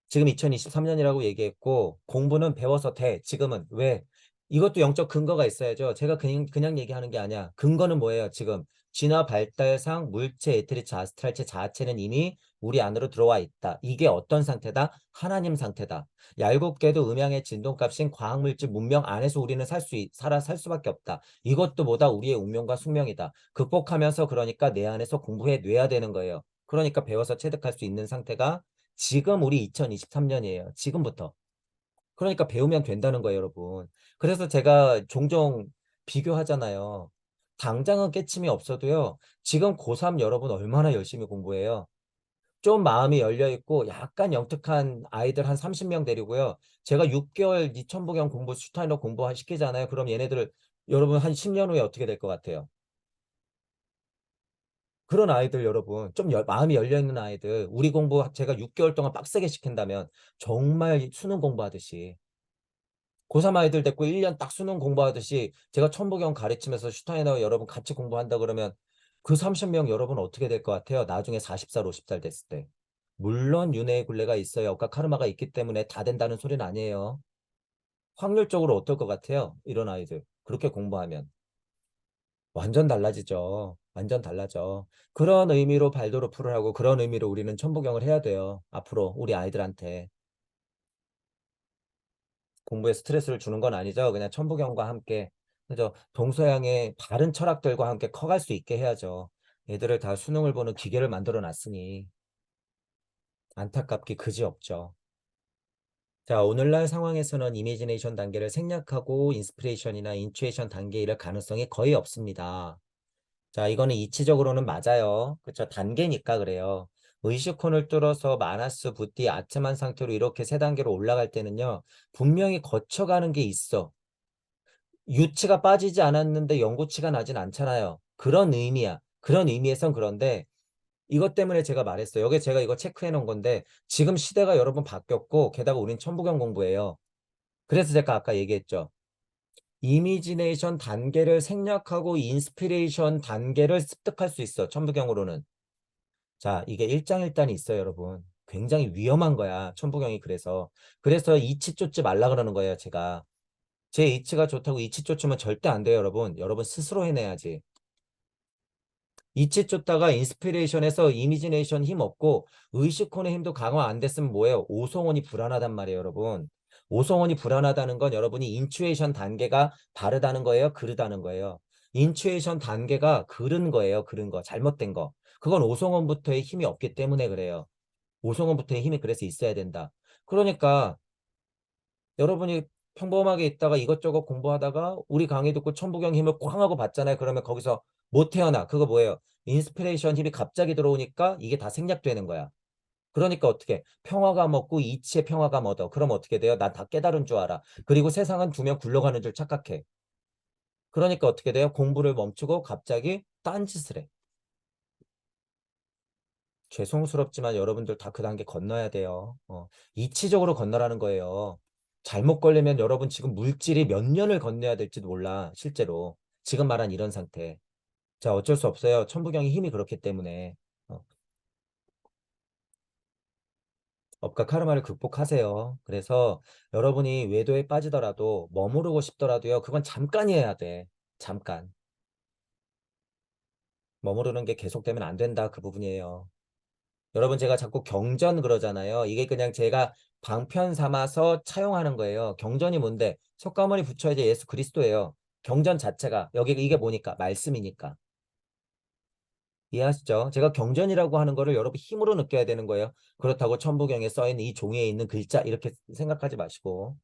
지금 2023년이라고 얘기했고, 공부는 배워서 돼. 지금은. 왜? 이것도 영적 근거가 있어야죠. 제가 그냥 얘기하는 게 아니야. 근거는 뭐예요? 지금 진화 발달상 물체, 에테리체, 아스트랄체 자체는 이미 우리 안으로 들어와 있다. 이게 어떤 상태다? 하나님 상태다. 얄궂게도 음양의 진동값인 과학물질 문명 안에서 우리는 살 수밖에 없다. 이것도 뭐다? 우리의 운명과 숙명이다. 극복하면서 그러니까 내 안에서 공부해 뇌야 되는 거예요. 그러니까 배워서 체득할 수 있는 상태가 지금 우리 2023년이에요. 지금부터. 그러니까 배우면 된다는 거예요, 여러분. 그래서 제가 종종 비교하잖아요. 당장은 깨침이 없어도요. 지금 고3 여러분 얼마나 열심히 공부해요. 좀 마음이 열려 있고 약간 영특한 아이들 한 30명 데리고요. 제가 6개월 이 천부경 공부, 슈타이너 공부 시키잖아요. 그럼 얘네들 여러분 한 10년 후에 어떻게 될 것 같아요? 그런 아이들 여러분 좀 마음이 열려 있는 아이들 우리 공부 제가 6개월 동안 빡세게 시킨다면 정말 수능 공부하듯이 고3 아이들 데리고 1년 딱 수능 공부하듯이 제가 천부경 가르치면서 슈타이너 여러분 같이 공부한다 그러면 그 30명 여러분 어떻게 될 것 같아요? 나중에 40살 50살 됐을 때 물론 윤회의 굴레가 있어요. 억까 카르마가 있기 때문에 다 된다는 소리는 아니에요. 확률적으로 어떨 것 같아요? 이런 아이들 그렇게 공부하면 완전 달라지죠. 완전 달라져. 그런 의미로 발도로 풀을 하고 그런 의미로 우리는 천부경을 해야 돼요. 앞으로 우리 아이들한테. 공부에 스트레스를 주는 건 아니죠. 그냥 천부경과 함께 그죠? 동서양의 바른 철학들과 함께 커갈 수 있게 해야죠. 얘들을 다 수능을 보는 기계를 만들어 놨으니 안타깝기 그지없죠. 자, 오늘날 상황에서는 이미지네이션 단계를 생략하고 인스피레이션이나 인투이션 단계에 이를 가능성이 거의 없습니다. 자, 이거는 이치적으로는 맞아요. 그쵸? 단계니까 그래요. 의식혼을 뚫어서 마나스, 부띠, 아트만 상태로 이렇게 세 단계로 올라갈 때는요, 분명히 거쳐가는 게 있어. 유치가 빠지지 않았는데 영구치가 나진 않잖아요. 그런 의미야. 그런 의미에선 그런데 이것 때문에 제가 말했어요. 여기 제가 이거 체크해 놓은 건데 지금 시대가 여러분 바뀌었고 게다가 우린 천부경 공부예요. 그래서 제가 아까 얘기했죠. 이미지네이션 단계를 생략하고 인스피레이션 단계를 습득할 수 있어. 천부경으로는. 자, 이게 일장일단이 있어요, 여러분. 굉장히 위험한 거야. 천부경이 그래서. 그래서 이치 쫓지 말라 그러는 거예요, 제가. 제 이치가 좋다고 이치 쫓으면 절대 안 돼요, 여러분. 여러분 스스로 해내야지. 이치 쫓다가 인스피레이션에서 이미지네이션 힘 없고 의식혼의 힘도 강화 안 됐으면 뭐예요? 오성원이 불안하단 말이에요, 여러분. 오성원이 불안하다는 건 여러분이 인추에이션 단계가 바르다는 거예요, 그르다는 거예요. 인추에이션 단계가 그른 거예요, 그른 거, 잘못된 거. 그건 오성원부터의 힘이 없기 때문에 그래요. 오성원부터의 힘이 그래서 있어야 된다. 그러니까 여러분이 평범하게 있다가 이것저것 공부하다가 우리 강의 듣고 천부경 힘을 꽝 하고 받잖아요. 그러면 거기서 못 태어나. 그거 뭐예요? 인스피레이션 힘이 갑자기 들어오니까 이게 다 생략되는 거야. 그러니까 어떻게 평화가 먹고 이치의 평화가 얻어. 그럼 어떻게 돼요? 난 다 깨달은 줄 알아. 그리고 세상은 두면 굴러가는 줄 착각해. 그러니까 어떻게 돼요? 공부를 멈추고 갑자기 딴짓을 해. 죄송스럽지만 여러분들 다 그 단계 건너야 돼요. 이치적으로 건너라는 거예요. 잘못 걸리면 여러분 지금 물질이 몇 년을 건너야 될지도 몰라. 실제로. 지금 말한 이런 상태. 자, 어쩔 수 없어요. 천부경의 힘이 그렇기 때문에. 어, 업과 카르마를 극복하세요. 그래서 여러분이 외도에 빠지더라도 머무르고 싶더라도요. 그건 잠깐이어야 돼. 잠깐. 머무르는 게 계속되면 안 된다. 그 부분이에요. 여러분 제가 자꾸 경전 그러잖아요. 이게 그냥 제가 방편 삼아서 차용하는 거예요. 경전이 뭔데? 석가모니 부처 이제 예수 그리스도예요. 경전 자체가 여기 이게 뭐니까? 말씀이니까. 이해하시죠? 제가 경전이라고 하는 거를 여러분 힘으로 느껴야 되는 거예요. 그렇다고 천부경에 써있는 이 종이에 있는 글자 이렇게 생각하지 마시고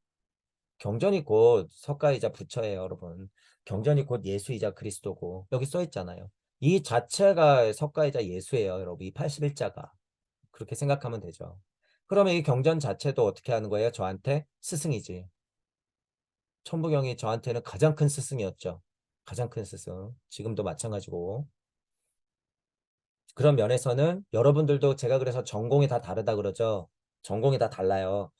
경전이 곧 석가이자 부처예요, 여러분. 경전이 곧 예수이자 그리스도고 여기 써 있잖아요. 이 자체가 석가이자 예수예요, 여러분. 이 81자가. 그렇게 생각하면 되죠. 그러면 이 경전 자체도 어떻게 하는 거예요? 저한테 스승이지. 천부경이 저한테는 가장 큰 스승이었죠. 가장 큰 스승. 지금도 마찬가지고. 그런 면에서는 여러분들도 제가 그래서 전공이 다 다르다 그러죠. 전공이 다 달라요.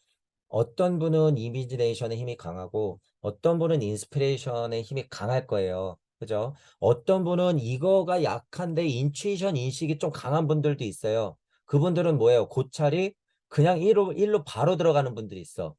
어떤 분은 이미지네이션의 힘이 강하고 어떤 분은 인스피레이션의 힘이 강할 거예요. 그죠? 어떤 분은 이거가 약한데 인투이션 인식이 좀 강한 분들도 있어요. 그분들은 뭐예요? 고찰이 그냥 일로 바로 들어가는 분들이 있어.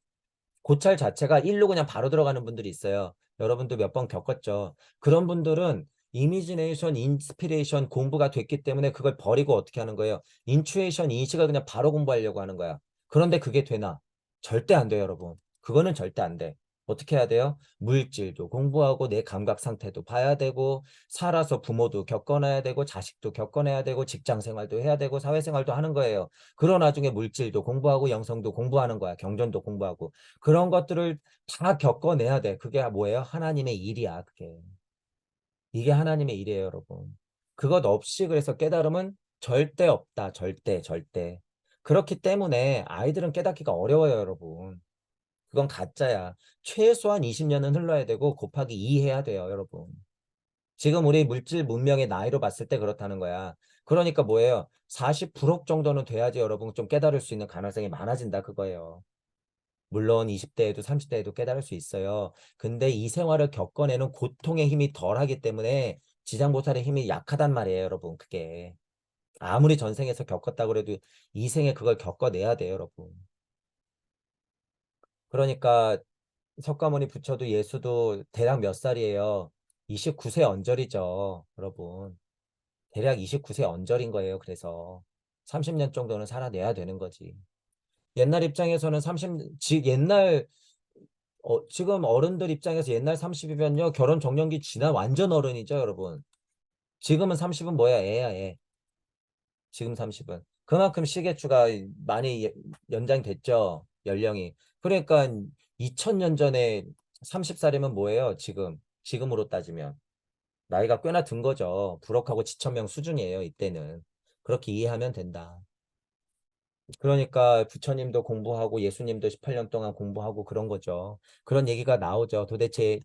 고찰 자체가 일로 그냥 바로 들어가는 분들이 있어요. 여러분도 몇 번 겪었죠. 그런 분들은 이미지네이션, 인스피레이션 공부가 됐기 때문에 그걸 버리고 어떻게 하는 거예요? 인투에이션, 인식을 그냥 바로 공부하려고 하는 거야. 그런데 그게 되나? 절대 안 돼요, 여러분. 그거는 절대 안 돼. 어떻게 해야 돼요? 물질도 공부하고 내 감각 상태도 봐야 되고 살아서 부모도 겪어내야 되고 자식도 겪어내야 되고 직장 생활도 해야 되고 사회생활도 하는 거예요. 그런 와중에 물질도 공부하고 영성도 공부하는 거야. 경전도 공부하고. 그런 것들을 다 겪어내야 돼. 그게 뭐예요? 하나님의 일이야, 그게. 이게 하나님의 일이에요, 여러분. 그것 없이 그래서 깨달음은 절대 없다. 절대, 절대. 그렇기 때문에 아이들은 깨닫기가 어려워요, 여러분. 그건 가짜야. 최소한 20년은 흘러야 되고 곱하기 2 해야 돼요, 여러분. 지금 우리 물질 문명의 나이로 봤을 때 그렇다는 거야. 그러니까 뭐예요? 40불억 정도는 돼야지 여러분 좀 깨달을 수 있는 가능성이 많아진다, 그거예요. 물론 20대에도 30대에도 깨달을 수 있어요. 근데 이 생활을 겪어내는 고통의 힘이 덜하기 때문에 지장보살의 힘이 약하단 말이에요, 여러분. 그게. 아무리 전생에서 겪었다고 해도 이 생에 그걸 겪어내야 돼요, 여러분. 그러니까 석가모니 부처도 예수도 대략 몇 살이에요? 29세 언저리죠, 여러분. 대략 29세 언저리인 거예요, 그래서. 30년 정도는 살아내야 되는 거지. 옛날 입장에서는 옛날 지금 어른들 입장에서 옛날 30이면요. 결혼 정년기 지난 완전 어른이죠, 여러분. 지금은 30은 뭐야, 애야, 애. 지금 30은. 그만큼 시계추가 많이 연장됐죠, 연령이. 그러니까 2000년 전에 30살이면 뭐예요, 지금. 지금으로 따지면. 나이가 꽤나 든 거죠. 불억하고 지천명 수준이에요, 이때는. 그렇게 이해하면 된다. 그러니까 부처님도 공부하고 예수님도 18년 동안 공부하고 그런 거죠. 그런 얘기가 나오죠. 도대체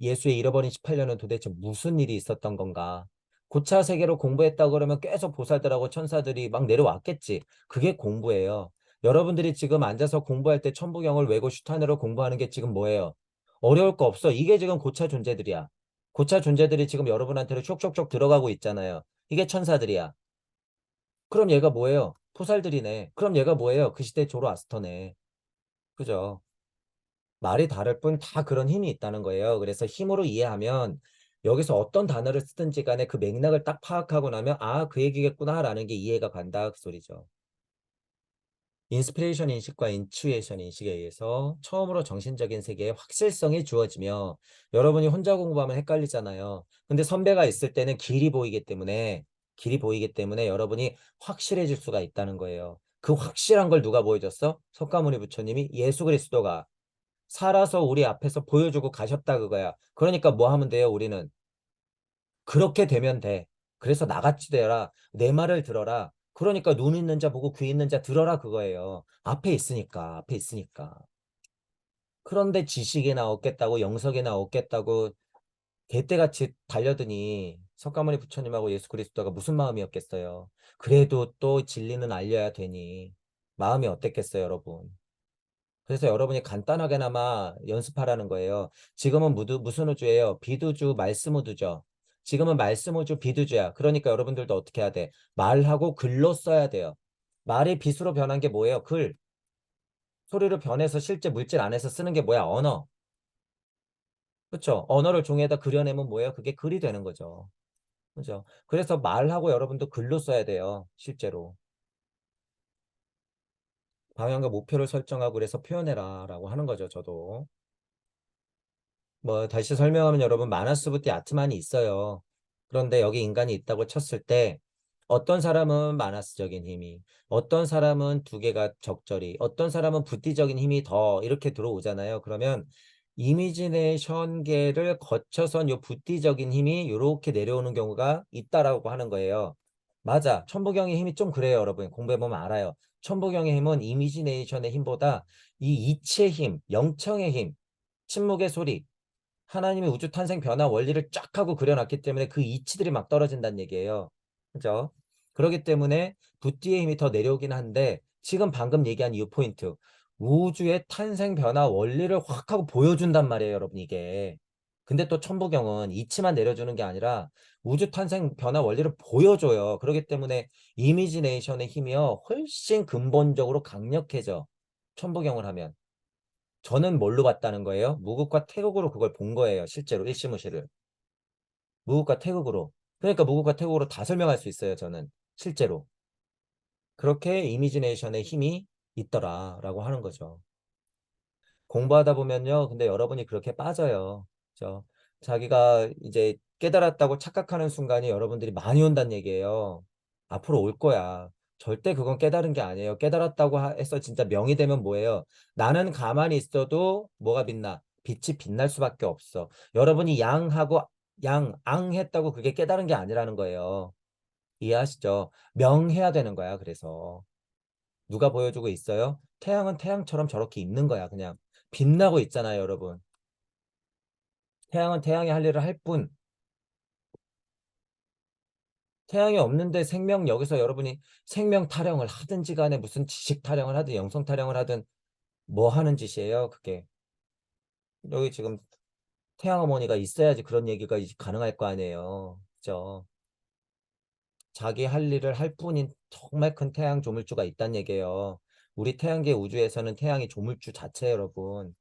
예수의 잃어버린 18년은 도대체 무슨 일이 있었던 건가? 고차 세계로 공부했다 그러면 계속 보살들하고 천사들이 막 내려왔겠지. 그게 공부예요. 여러분들이 지금 앉아서 공부할 때 천부경을 외고 슈탄으로 공부하는 게 지금 뭐예요? 어려울 거 없어. 이게 지금 고차 존재들이야. 고차 존재들이 지금 여러분한테로 촉촉촉 들어가고 있잖아요. 이게 천사들이야. 그럼 얘가 뭐예요? 포살들이네. 그럼 얘가 뭐예요? 그 시대 조로아스터네. 그죠? 말이 다를 뿐 다 그런 힘이 있다는 거예요. 그래서 힘으로 이해하면 여기서 어떤 단어를 쓰든지 간에 그 맥락을 딱 파악하고 나면 아, 그 얘기겠구나라는 게 이해가 간다 그 소리죠. 인스피레이션 인식과 인투에이션 인식에 의해서 처음으로 정신적인 세계에 확실성이 주어지며 여러분이 혼자 공부하면 헷갈리잖아요. 근데 선배가 있을 때는 길이 보이기 때문에 여러분이 확실해질 수가 있다는 거예요. 그 확실한 걸 누가 보여줬어? 석가모니 부처님이 예수 그리스도가 살아서 우리 앞에서 보여주고 가셨다 그거야. 그러니까 뭐 하면 돼요, 우리는? 그렇게 되면 돼. 그래서 나같이 되라. 내 말을 들어라. 그러니까 눈 있는 자 보고 귀 있는 자 들어라 그거예요. 앞에 있으니까, 앞에 있으니까. 그런데 지식이나 얻겠다고, 영석이나 얻겠다고 개떼같이 달려드니 석가모니 부처님하고 예수 그리스도가 무슨 마음이었겠어요. 그래도 또 진리는 알려야 되니 마음이 어땠겠어요, 여러분. 그래서 여러분이 간단하게나마 연습하라는 거예요. 지금은 무슨 우주예요? 비두주, 말씀 우주죠. 지금은 말씀우주, 비두주야. 그러니까 여러분들도 어떻게 해야 돼? 말하고 글로 써야 돼요. 말이 빛으로 변한 게 뭐예요? 글. 소리로 변해서 실제 물질 안에서 쓰는 게 뭐야? 언어. 그렇죠? 언어를 종이에다 그려내면 뭐예요? 그게 글이 되는 거죠. 그죠? 그래서 말하고 여러분도 글로 써야 돼요. 실제로. 방향과 목표를 설정하고 그래서 표현해라 라고 하는 거죠. 저도. 뭐 다시 설명하면 여러분 마나스부티 아트만이 있어요. 그런데 여기 인간이 있다고 쳤을 때 어떤 사람은 마나스적인 힘이, 어떤 사람은 두 개가 적절히, 어떤 사람은 부티적인 힘이 더 이렇게 들어오잖아요. 그러면 이미지네이션계를 거쳐선 요 부티적인 힘이 이렇게 내려오는 경우가 있다라고 하는 거예요. 맞아. 천부경의 힘이 좀 그래요, 여러분. 공부해보면 알아요. 천부경의 힘은 이미지네이션의 힘보다 이 이치의 힘, 영청의 힘, 침묵의 소리, 하나님이 우주 탄생 변화 원리를 쫙 하고 그려놨기 때문에 그 이치들이 막 떨어진다는 얘기예요. 그죠? 그렇기 때문에 붓디의 힘이 더 내려오긴 한데 지금 방금 얘기한 이 포인트. 우주의 탄생 변화 원리를 확 하고 보여준단 말이에요, 여러분 이게. 근데 또 천부경은 이치만 내려주는 게 아니라 우주 탄생 변화 원리를 보여줘요. 그렇기 때문에 이미지네이션의 힘이요. 훨씬 근본적으로 강력해져. 천부경을 하면. 저는 뭘로 봤다는 거예요? 무극과 태극으로 그걸 본 거예요. 실제로 일시무시를. 무극과 태극으로. 그러니까 무극과 태극으로 다 설명할 수 있어요. 저는 실제로. 그렇게 이미지네이션의 힘이 있더라라고 하는 거죠. 공부하다 보면요. 근데 여러분이 그렇게 빠져요. 그죠? 자기가 이제 깨달았다고 착각하는 순간이 여러분들이 많이 온다는 얘기예요. 앞으로 올 거야. 절대 그건 깨달은 게 아니에요. 깨달았다고 해서 진짜 명이 되면 뭐예요? 나는 가만히 있어도 뭐가 빛나? 빛이 빛날 수밖에 없어. 여러분이 양하고 앙 했다고 그게 깨달은 게 아니라는 거예요. 이해하시죠? 명해야 되는 거야. 그래서. 누가 보여주고 있어요? 태양은 태양처럼 저렇게 있는 거야. 그냥 빛나고 있잖아요, 여러분. 태양은 태양이 할 일을 할 뿐. 태양이 없는데 생명 여기서 여러분이 생명 타령을 하든지 간에 무슨 지식 타령을 하든 영성 타령을 하든 뭐 하는 짓이에요, 그게. 여기 지금 태양 어머니가 있어야지 그런 얘기가 가능할 거 아니에요. 그죠? 자기 할 일을 할 뿐인 정말 큰 태양 조물주가 있다는 얘기예요. 우리 태양계 우주에서는 태양이 조물주 자체예요, 여러분.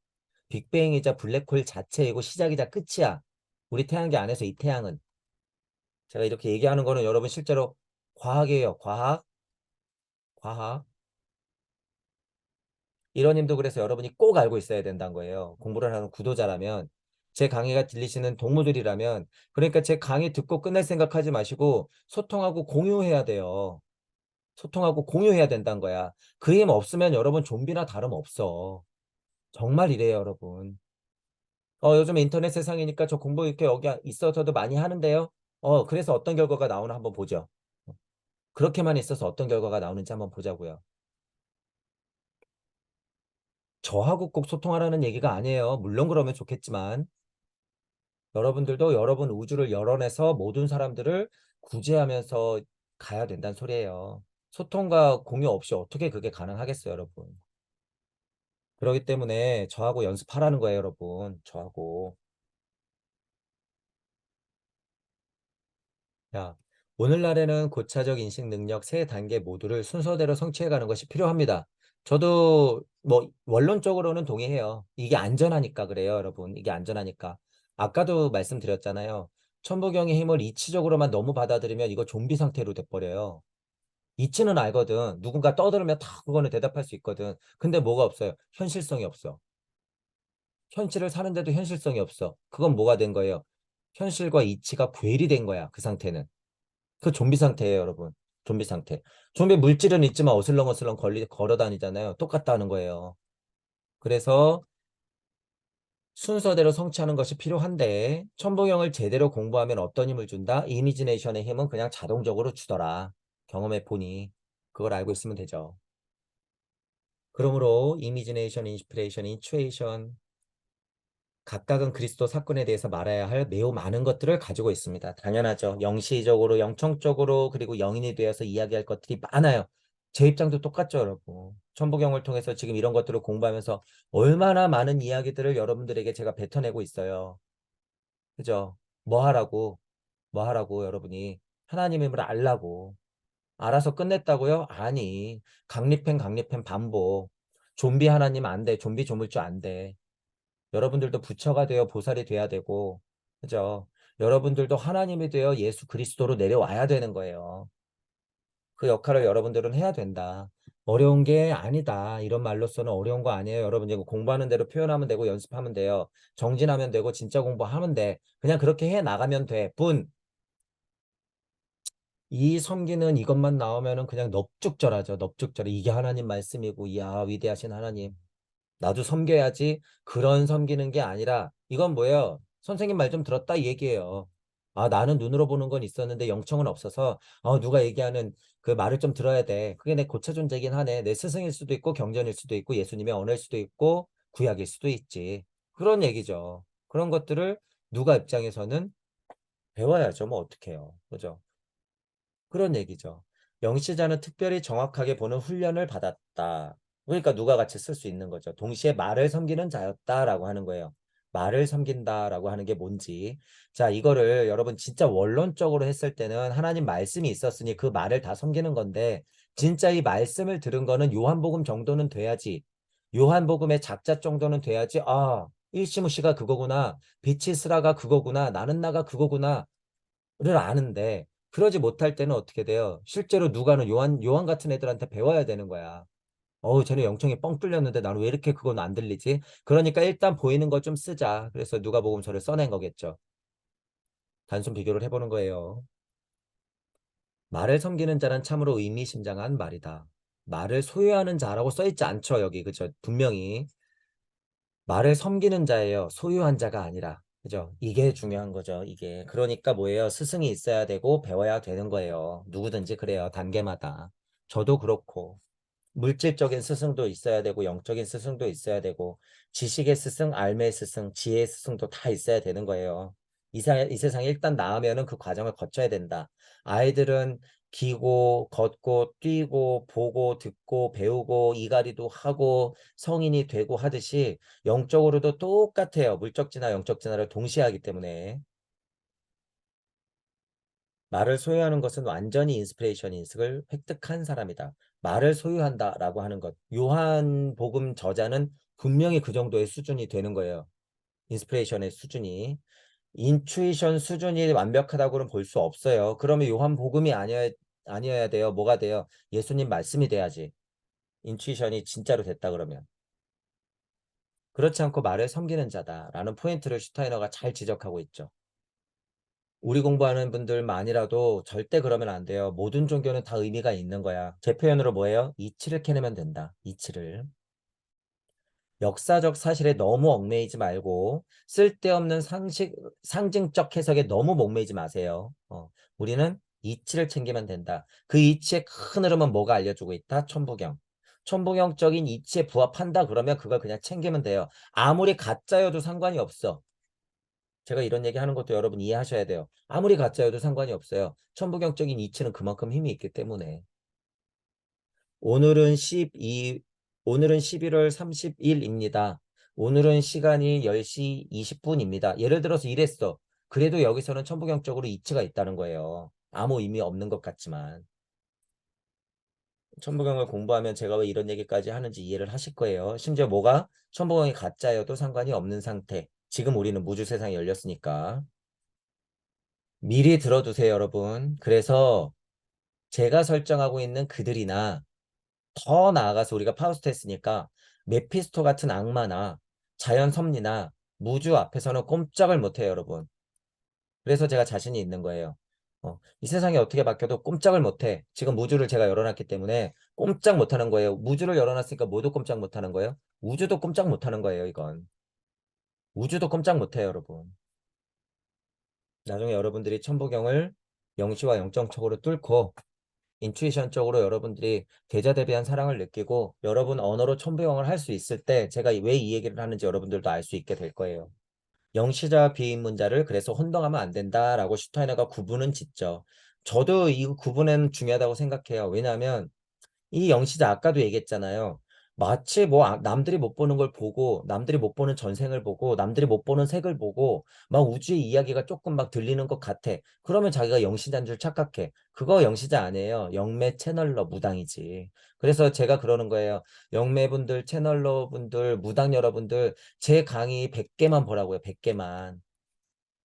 빅뱅이자 블랙홀 자체이고 시작이자 끝이야. 우리 태양계 안에서 이 태양은. 제가 이렇게 얘기하는 거는 여러분 실제로 과학이에요. 과학. 과학. 이러님도 그래서 여러분이 꼭 알고 있어야 된다는 거예요. 공부를 하는 구도자라면. 제 강의가 들리시는 동무들이라면. 그러니까 제 강의 듣고 끝낼 생각하지 마시고 소통하고 공유해야 돼요. 소통하고 공유해야 된다는 거야. 그 힘 없으면 여러분 좀비나 다름없어. 정말 이래요, 여러분. 요즘 인터넷 세상이니까 저 공부 이렇게 여기 있어서도 많이 하는데요. 그래서 어떤 결과가 나오나 한번 보죠. 그렇게만 있어서 어떤 결과가 나오는지 한번 보자고요. 저하고 꼭 소통하라는 얘기가 아니에요. 물론 그러면 좋겠지만 여러분들도 여러분 우주를 열어내서 모든 사람들을 구제하면서 가야 된다는 소리예요. 소통과 공유 없이 어떻게 그게 가능하겠어요, 여러분. 그렇기 때문에 저하고 연습하라는 거예요, 여러분. 저하고. 야, 오늘날에는 고차적 인식 능력 세 단계 모두를 순서대로 성취해가는 것이 필요합니다. 저도 뭐 원론적으로는 동의해요. 이게 안전하니까 그래요, 여러분. 이게 안전하니까. 아까도 말씀드렸잖아요. 천부경의 힘을 이치적으로만 너무 받아들이면 이거 좀비 상태로 돼버려요. 이치는 알거든. 누군가 떠들으면 다 그거는 대답할 수 있거든. 근데 뭐가 없어요? 현실성이 없어. 현실을 사는데도 현실성이 없어. 그건 뭐가 된 거예요? 현실과 이치가 괴리된 거야, 그 상태는. 그 좀비 상태예요, 여러분. 좀비 상태. 좀비 물질은 있지만 어슬렁어슬렁 걸어 다니잖아요. 똑같다는 거예요. 그래서 순서대로 성취하는 것이 필요한데 천부경을 제대로 공부하면 어떤 힘을 준다? 이미지네이션의 힘은 그냥 자동적으로 주더라. 경험해 보니 그걸 알고 있으면 되죠. 그러므로 이미지네이션, 인스피레이션, 인추에이션 각각은 그리스도 사건에 대해서 말해야 할 매우 많은 것들을 가지고 있습니다. 당연하죠. 영시적으로, 영청적으로, 그리고 영인이 되어서 이야기할 것들이 많아요. 제 입장도 똑같죠, 여러분. 천부경을 통해서 지금 이런 것들을 공부하면서 얼마나 많은 이야기들을 여러분들에게 제가 뱉어내고 있어요. 그죠? 뭐 하라고? 뭐 하라고 여러분이 하나님임을 알라고. 알아서 끝냈다고요? 아니. 강립행 반복. 좀비 하나님 안 돼. 좀비 조물주 안 돼. 여러분들도 부처가 되어 보살이 돼야 되고, 그죠? 여러분들도 하나님이 되어 예수 그리스도로 내려와야 되는 거예요. 그 역할을 여러분들은 해야 된다. 어려운 게 아니다. 이런 말로서는 어려운 거 아니에요. 여러분 이거 공부하는 대로 표현하면 되고 연습하면 돼요. 정진하면 되고 진짜 공부하면 돼. 그냥 그렇게 해 나가면 돼. 이 섬기는 이것만 나오면은 그냥 넙죽절하죠. 넙죽절해. 이게 하나님 말씀이고, 이야, 위대하신 하나님. 나도 섬겨야지. 그런 섬기는 게 아니라, 이건 뭐예요? 선생님 말 좀 들었다 이 얘기예요. 아, 나는 눈으로 보는 건 있었는데 영청은 없어서, 누가 얘기하는 그 말을 좀 들어야 돼. 그게 내 고차 존재긴 하네. 내 스승일 수도 있고, 경전일 수도 있고, 예수님의 언어일 수도 있고, 구약일 수도 있지. 그런 얘기죠. 그런 것들을 누가 입장에서는 배워야죠. 뭐 어떡해요. 그죠? 그런 얘기죠. 영시자는 특별히 정확하게 보는 훈련을 받았다. 그러니까 누가 같이 쓸 수 있는 거죠. 동시에 말을 섬기는 자였다라고 하는 거예요. 말을 섬긴다라고 하는 게 뭔지. 자, 이거를 여러분 진짜 원론적으로 했을 때는 하나님 말씀이 있었으니 그 말을 다 섬기는 건데 진짜 이 말씀을 들은 거는 요한복음 정도는 돼야지. 요한복음의 작자 정도는 돼야지. 아, 일시무시가 그거구나. 빛이 스라가 그거구나. 나는 나가 그거구나. 를 아는데 그러지 못할 때는 어떻게 돼요? 실제로 누가는 요한 같은 애들한테 배워야 되는 거야. 쟤는 영청이 뻥 뚫렸는데 나는 왜 이렇게 그건 안 들리지? 그러니까 일단 보이는 거 좀 쓰자. 그래서 누가복음서를 써낸 거겠죠. 단순 비교를 해보는 거예요. 말을 섬기는 자는 참으로 의미심장한 말이다. 말을 소유하는 자라고 써있지 않죠, 여기. 그죠? 분명히. 말을 섬기는 자예요. 소유한 자가 아니라. 그죠? 이게 중요한 거죠. 이게. 그러니까 뭐예요? 스승이 있어야 되고 배워야 되는 거예요. 누구든지 그래요. 단계마다. 저도 그렇고. 물질적인 스승도 있어야 되고 영적인 스승도 있어야 되고 지식의 스승, 알매의 스승, 지혜의 스승도 다 있어야 되는 거예요. 이 세상에 일단 나으면은 그 과정을 거쳐야 된다. 아이들은 기고, 걷고, 뛰고, 보고, 듣고, 배우고, 이갈이도 하고, 성인이 되고 하듯이 영적으로도 똑같아요. 물적 진화, 영적 진화를 동시에 하기 때문에. 말을 소유하는 것은 완전히 인스피레이션 인식을 획득한 사람이다. 말을 소유한다라고 하는 것. 요한복음 저자는 분명히 그 정도의 수준이 되는 거예요. 인스피레이션의 수준이. 인투이션 수준이 완벽하다고는 볼 수 없어요. 그러면 요한복음이 아니어야 돼요. 뭐가 돼요? 예수님 말씀이 돼야지. 인투이션이 진짜로 됐다 그러면. 그렇지 않고 말을 섬기는 자다라는 포인트를 슈타이너가 잘 지적하고 있죠. 우리 공부하는 분들만이라도 절대 그러면 안 돼요. 모든 종교는 다 의미가 있는 거야. 제 표현으로 뭐예요? 이치를 캐내면 된다. 이치를. 역사적 사실에 너무 얽매이지 말고 쓸데없는 상징적 해석에 너무 목매이지 마세요. 우리는 이치를 챙기면 된다. 그 이치의 큰 흐름은 뭐가 알려주고 있다? 천부경. 천부경적인 이치에 부합한다 그러면 그걸 그냥 챙기면 돼요. 아무리 가짜여도 상관이 없어. 제가 이런 얘기 하는 것도 여러분 이해하셔야 돼요. 아무리 가짜여도 상관이 없어요. 천부경적인 이치는 그만큼 힘이 있기 때문에. 오늘은 11월 30일입니다. 오늘은 시간이 10시 20분입니다. 예를 들어서 이랬어. 그래도 여기서는 천부경적으로 이치가 있다는 거예요. 아무 의미 없는 것 같지만. 천부경을 공부하면 제가 왜 이런 얘기까지 하는지 이해를 하실 거예요. 심지어 뭐가 천부경이 가짜여도 상관이 없는 상태. 지금 우리는 무주 세상에 열렸으니까. 미리 들어두세요, 여러분. 그래서 제가 설정하고 있는 그들이나 더 나아가서 우리가 파우스트 했으니까 메피스토 같은 악마나 자연 섭리나 무주 앞에서는 꼼짝을 못해요, 여러분. 그래서 제가 자신이 있는 거예요. 이 세상이 어떻게 바뀌어도 꼼짝을 못해. 지금 무주를 제가 열어놨기 때문에 꼼짝 못하는 거예요. 무주를 열어놨으니까 모두 꼼짝 못하는 거예요. 우주도 꼼짝 못하는 거예요, 이건. 우주도 꼼짝 못해요, 여러분. 나중에 여러분들이 천부경을 영시와 영정적으로 뚫고 인투이션적으로 여러분들이 대자대비한 사랑을 느끼고 여러분 언어로 천부영을 할 수 있을 때 제가 왜 이 얘기를 하는지 여러분들도 알 수 있게 될 거예요. 영시자 비인문자를 그래서 혼동하면 안 된다라고 슈타이너가 구분은 짓죠. 저도 이 구분은 중요하다고 생각해요. 왜냐하면 이 영시자 아까도 얘기했잖아요. 마치 뭐 남들이 못 보는 걸 보고 남들이 못 보는 전생을 보고 남들이 못 보는 색을 보고 막 우주의 이야기가 조금 막 들리는 것 같아. 그러면 자기가 영시자인 줄 착각해. 그거 영시자 아니에요. 영매 채널러 무당이지. 그래서 제가 그러는 거예요. 영매분들, 채널러 분들, 무당 여러분들 제 강의 100개만 보라고요. 100개만.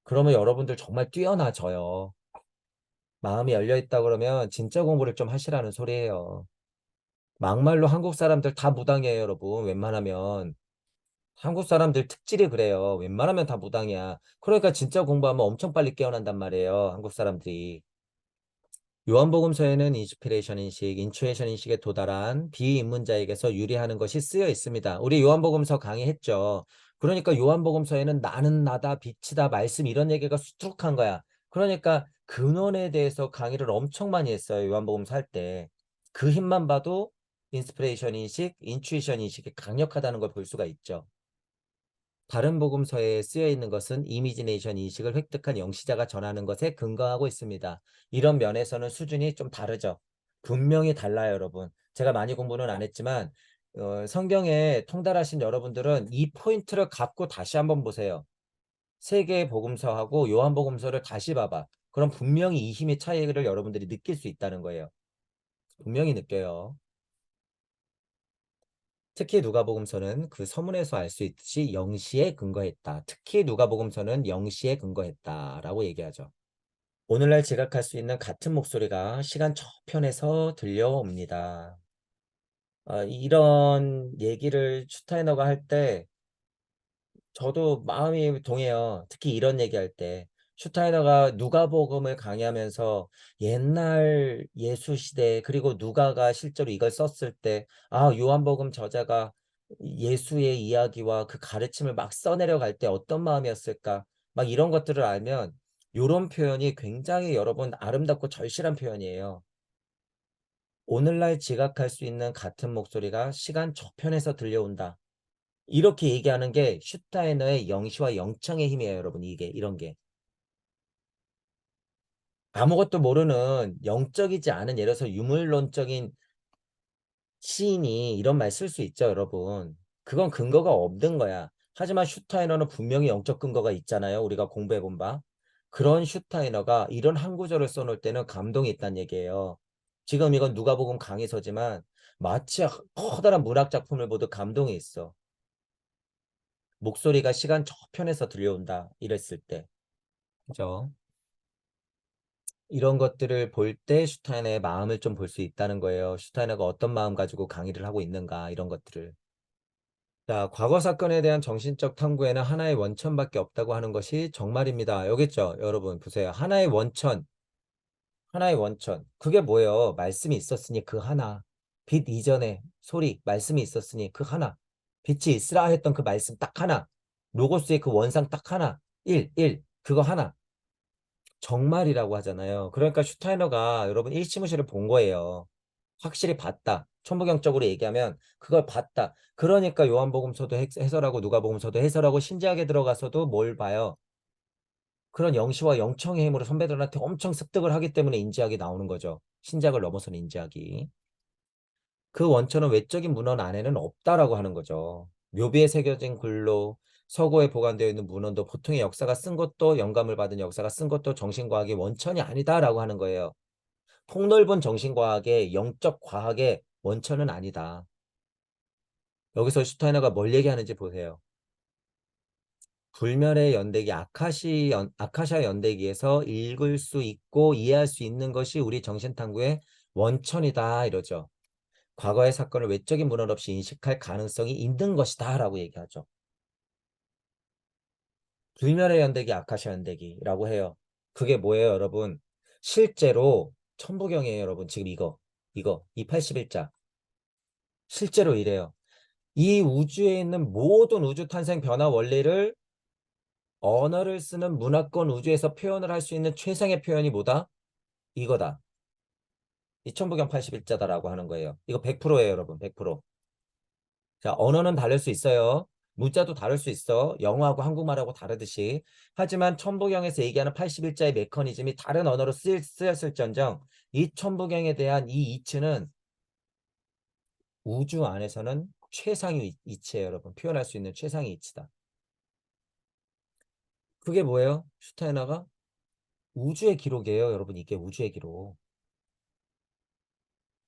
그러면 여러분들 정말 뛰어나져요. 마음이 열려있다 그러면 진짜 공부를 좀 하시라는 소리예요. 막말로 한국 사람들 다 무당이에요, 여러분. 웬만하면. 한국 사람들 특질이 그래요. 웬만하면 다 무당이야. 그러니까 진짜 공부하면 엄청 빨리 깨어난단 말이에요. 한국 사람들이. 요한복음서에는 인스피레이션 인식, 인추에이션 인식에 도달한 비입문자에게서 유리하는 것이 쓰여 있습니다. 우리 요한복음서 강의했죠. 그러니까 요한복음서에는 나는 나다, 빛이다, 말씀 이런 얘기가 수두룩한 거야. 그러니까 근원에 대해서 강의를 엄청 많이 했어요. 요한복음서 할 때. 그 힘만 봐도 인스피레이션 인식, 인추이션 인식이 강력하다는 걸 볼 수가 있죠. 다른 복음서에 쓰여 있는 것은 이미지네이션 인식을 획득한 영시자가 전하는 것에 근거하고 있습니다. 이런 면에서는 수준이 좀 다르죠. 분명히 달라요, 여러분. 제가 많이 공부는 안 했지만 성경에 통달하신 여러분들은 이 포인트를 갖고 다시 한번 보세요. 세 개의 복음서하고 요한복음서를 다시 봐봐. 그럼 분명히 이 힘의 차이를 여러분들이 느낄 수 있다는 거예요. 분명히 느껴요. 특히 누가복음서는 그 서문에서 알 수 있듯이 영시에 근거했다. 특히 누가복음서는 영시에 근거했다라고 얘기하죠. 오늘날 지각할 수 있는 같은 목소리가 시간 저편에서 들려옵니다. 이런 얘기를 슈타이너가 할 때 저도 마음이 동해요. 특히 이런 얘기할 때. 슈타이너가 누가복음을 강의하면서 옛날 예수 시대 그리고 누가가 실제로 이걸 썼을 때 요한복음 저자가 예수의 이야기와 그 가르침을 막 써내려갈 때 어떤 마음이었을까? 막 이런 것들을 알면 이런 표현이 굉장히 여러분 아름답고 절실한 표현이에요. 오늘날 지각할 수 있는 같은 목소리가 시간 저편에서 들려온다. 이렇게 얘기하는 게 슈타이너의 영시와 영청의 힘이에요, 여러분. 이게 이런 게 아무것도 모르는 영적이지 않은 예를 들어서 유물론적인 시인이 이런 말 쓸 수 있죠, 여러분. 그건 근거가 없는 거야. 하지만 슈타이너는 분명히 영적 근거가 있잖아요. 우리가 공부해 본 바. 그런 슈타이너가 이런 한 구절을 써놓을 때는 감동이 있다는 얘기예요. 지금 이건 누가복음 강의서지만 마치 커다란 문학 작품을 보듯 감동이 있어. 목소리가 시간 저편에서 들려온다. 이랬을 때. 그죠? 이런 것들을 볼 때 슈타이너의 마음을 좀 볼 수 있다는 거예요. 슈타이너가 어떤 마음 가지고 강의를 하고 있는가 이런 것들을. 자, 과거 사건에 대한 정신적 탐구에는 하나의 원천밖에 없다고 하는 것이 정말입니다. 여기 있죠? 여러분 보세요. 하나의 원천, 하나의 원천. 그게 뭐예요? 말씀이 있었으니 그 하나. 빛 이전에 소리, 말씀이 있었으니 그 하나. 빛이 있으라 했던 그 말씀 딱 하나. 로고스의 그 원상 딱 하나. 1. 그거 하나. 정말이라고 하잖아요. 그러니까 슈타이너가 여러분 일치무시를 본 거예요. 확실히 봤다. 천부경적으로 얘기하면 그걸 봤다. 그러니까 요한복음서도 해설하고 누가복음서도 해설하고 신지하게 들어가서도 뭘 봐요. 그런 영시와 영청의 힘으로 선배들한테 엄청 습득을 하기 때문에 인지학이 나오는 거죠. 신작을 넘어서는 인지학이. 그 원천은 외적인 문헌 안에는 없다라고 하는 거죠. 묘비에 새겨진 글로 서고에 보관되어 있는 문헌도 보통의 역사가 쓴 것도 영감을 받은 역사가 쓴 것도 정신과학의 원천이 아니다라고 하는 거예요. 폭넓은 정신과학의 영적 과학의 원천은 아니다. 여기서 슈타이너가 뭘 얘기하는지 보세요. 불멸의 연대기 아카샤 연대기에서 읽을 수 있고 이해할 수 있는 것이 우리 정신탐구의 원천이다 이러죠. 과거의 사건을 외적인 문헌 없이 인식할 가능성이 있는 것이다 라고 얘기하죠. 불멸의 연대기 아카샤 연대기라고 해요. 그게 뭐예요 여러분? 실제로 천부경이에요 여러분. 지금 이 81자 실제로 이래요. 이 우주에 있는 모든 우주 탄생 변화 원리를 언어를 쓰는 문화권 우주에서 표현을 할 수 있는 최상의 표현이 뭐다? 이거다. 이 천부경 81자다라고 하는 거예요. 이거 100%예요, 여러분. 100%. 자, 언어는 다를 수 있어요. 문자도 다를 수 있어. 영어하고 한국말하고 다르듯이. 하지만 천부경에서 얘기하는 81자의 메커니즘이 다른 언어로 쓰였을지언정 이 천부경에 대한 이 이치는 우주 안에서는 최상위 이치예요, 여러분. 표현할 수 있는 최상위 이치다. 그게 뭐예요? 슈타이너가 우주의 기록이에요, 여러분. 이게 우주의 기록.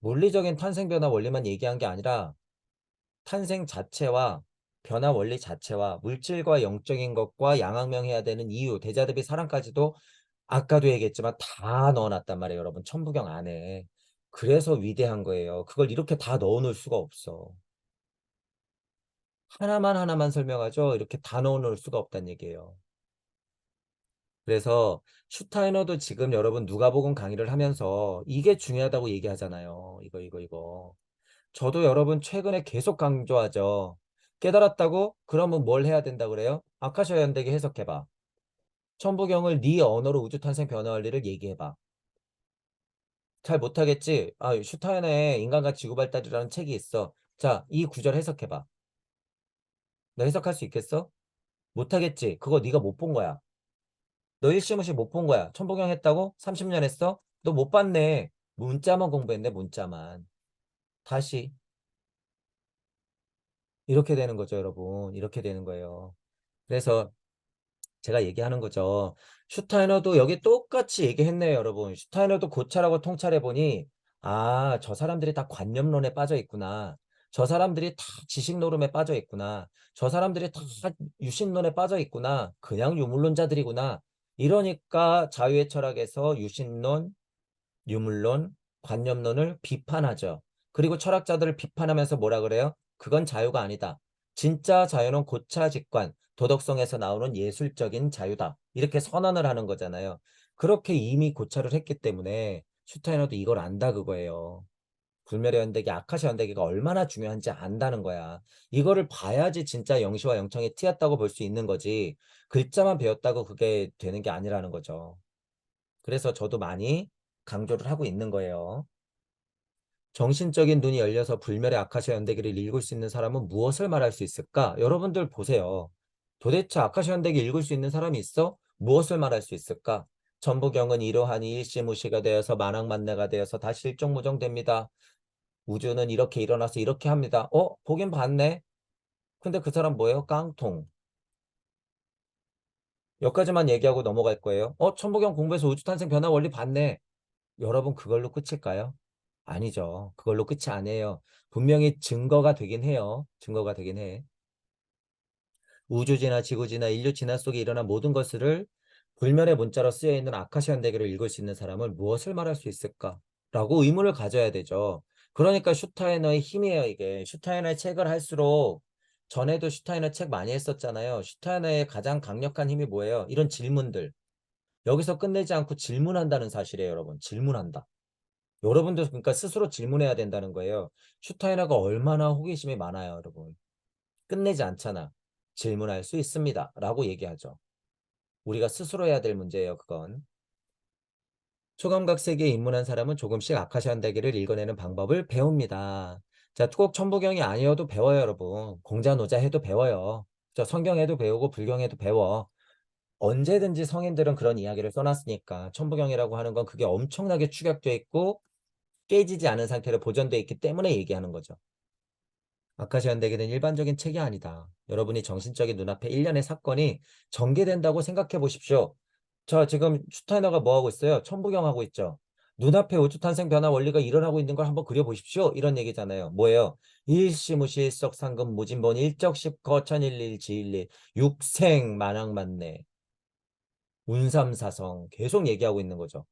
물리적인 탄생 변화 원리만 얘기한 게 아니라 탄생 자체와 변화 원리 자체와 물질과 영적인 것과 양학명해야 되는 이유, 대자 대비 사랑까지도 아까도 얘기했지만 다 넣어놨단 말이에요, 여러분. 천부경 안에. 그래서 위대한 거예요. 그걸 이렇게 다 넣어놓을 수가 없어. 하나만 설명하죠. 이렇게 다 넣어놓을 수가 없다는 얘기예요. 그래서 슈타이너도 지금 여러분 누가복음 강의를 하면서 이게 중요하다고 얘기하잖아요. 이거. 저도 여러분 최근에 계속 강조하죠. 깨달았다고? 그러면 뭘 해야 된다 그래요? 아카시아 연대기 해석해봐. 천부경을 네 언어로 우주탄생 변화 원리를 얘기해봐. 잘 못하겠지? 아, 슈타인의 인간과 지구발달이라는 책이 있어. 자, 이 구절 해석해봐. 너 해석할 수 있겠어? 못하겠지? 그거 네가 못 본 거야. 너 일시무시 못 본 거야. 천부경 했다고? 30년 했어? 너 못 봤네. 문자만 공부했네, 문자만. 다시. 이렇게 되는 거죠, 여러분. 이렇게 되는 거예요. 그래서 제가 얘기하는 거죠. 슈타이너도 여기 똑같이 얘기했네요, 여러분. 슈타이너도 고찰하고 통찰해보니, 아, 저 사람들이 다 관념론에 빠져 있구나. 저 사람들이 다 지식 노름에 빠져 있구나. 저 사람들이 다 유신론에 빠져 있구나. 그냥 유물론자들이구나. 이러니까 자유의 철학에서 유신론, 유물론, 관념론을 비판하죠. 그리고 철학자들을 비판하면서 뭐라 그래요? 그건 자유가 아니다. 진짜 자유는 고차직관, 도덕성에서 나오는 예술적인 자유다. 이렇게 선언을 하는 거잖아요. 그렇게 이미 고찰을 했기 때문에 슈타이너도 이걸 안다 그거예요. 불멸의 연대기, 아카시 연대기가 얼마나 중요한지 안다는 거야. 이거를 봐야지 진짜 영시와 영청이 튀었다고 볼 수 있는 거지. 글자만 배웠다고 그게 되는 게 아니라는 거죠. 그래서 저도 많이 강조를 하고 있는 거예요. 정신적인 눈이 열려서 불멸의 아카시아 연대기를 읽을 수 있는 사람은 무엇을 말할 수 있을까? 여러분들 보세요. 도대체 아카시아 연대기 읽을 수 있는 사람이 있어? 무엇을 말할 수 있을까? 전부경은 이러하니 일시무시가 되어서 만악만내가 되어서 다시 일정무정됩니다. 우주는 이렇게 일어나서 이렇게 합니다. 보긴 봤네. 근데 그 사람 뭐예요? 깡통. 여기까지만 얘기하고 넘어갈 거예요. 천부경 공부해서 우주탄생 변화 원리 봤네. 여러분 그걸로 끝일까요? 아니죠. 그걸로 끝이 아니에요. 분명히 증거가 되긴 해요. 증거가 되긴 해. 우주지나 지구지나 인류 진화 속에 일어난 모든 것을 불멸의 문자로 쓰여 있는 아카시아 연대기를 읽을 수 있는 사람은 무엇을 말할 수 있을까? 라고 의문을 가져야 되죠. 그러니까 슈타이너의 힘이에요, 이게. 슈타이너의 책을 할수록 전에도 슈타이너 책 많이 했었잖아요. 슈타이너의 가장 강력한 힘이 뭐예요? 이런 질문들. 여기서 끝내지 않고 질문한다는 사실이에요, 여러분. 질문한다. 여러분들 그러니까 스스로 질문해야 된다는 거예요. 슈타이너가 얼마나 호기심이 많아요, 여러분. 끝내지 않잖아. 질문할 수 있습니다. 라고 얘기하죠. 우리가 스스로 해야 될 문제예요, 그건. 초감각 세계에 입문한 사람은 조금씩 아카시아 대기를 읽어내는 방법을 배웁니다. 자, 꼭 천부경이 아니어도 배워요, 여러분. 공자노자 해도 배워요. 저 성경에도 배우고 불경에도 배워. 언제든지 성인들은 그런 이야기를 써놨으니까 천부경이라고 하는 건 그게 엄청나게 축약돼 있고 깨지지 않은 상태로 보존돼 있기 때문에 얘기하는 거죠. 아카시아 연대기는 일반적인 책이 아니다. 여러분이 정신적인 눈앞에 일련의 사건이 전개된다고 생각해 보십시오. 자, 지금 슈타이너가 뭐 하고 있어요? 천부경 하고 있죠. 눈앞에 우주 탄생 변화 원리가 일어나고 있는 걸 한번 그려보십시오. 이런 얘기잖아요. 뭐예요? 일시무시 일석상금 무진본 일적십 거천일일 지일리 육생 만왕만내 운삼사성 계속 얘기하고 있는 거죠.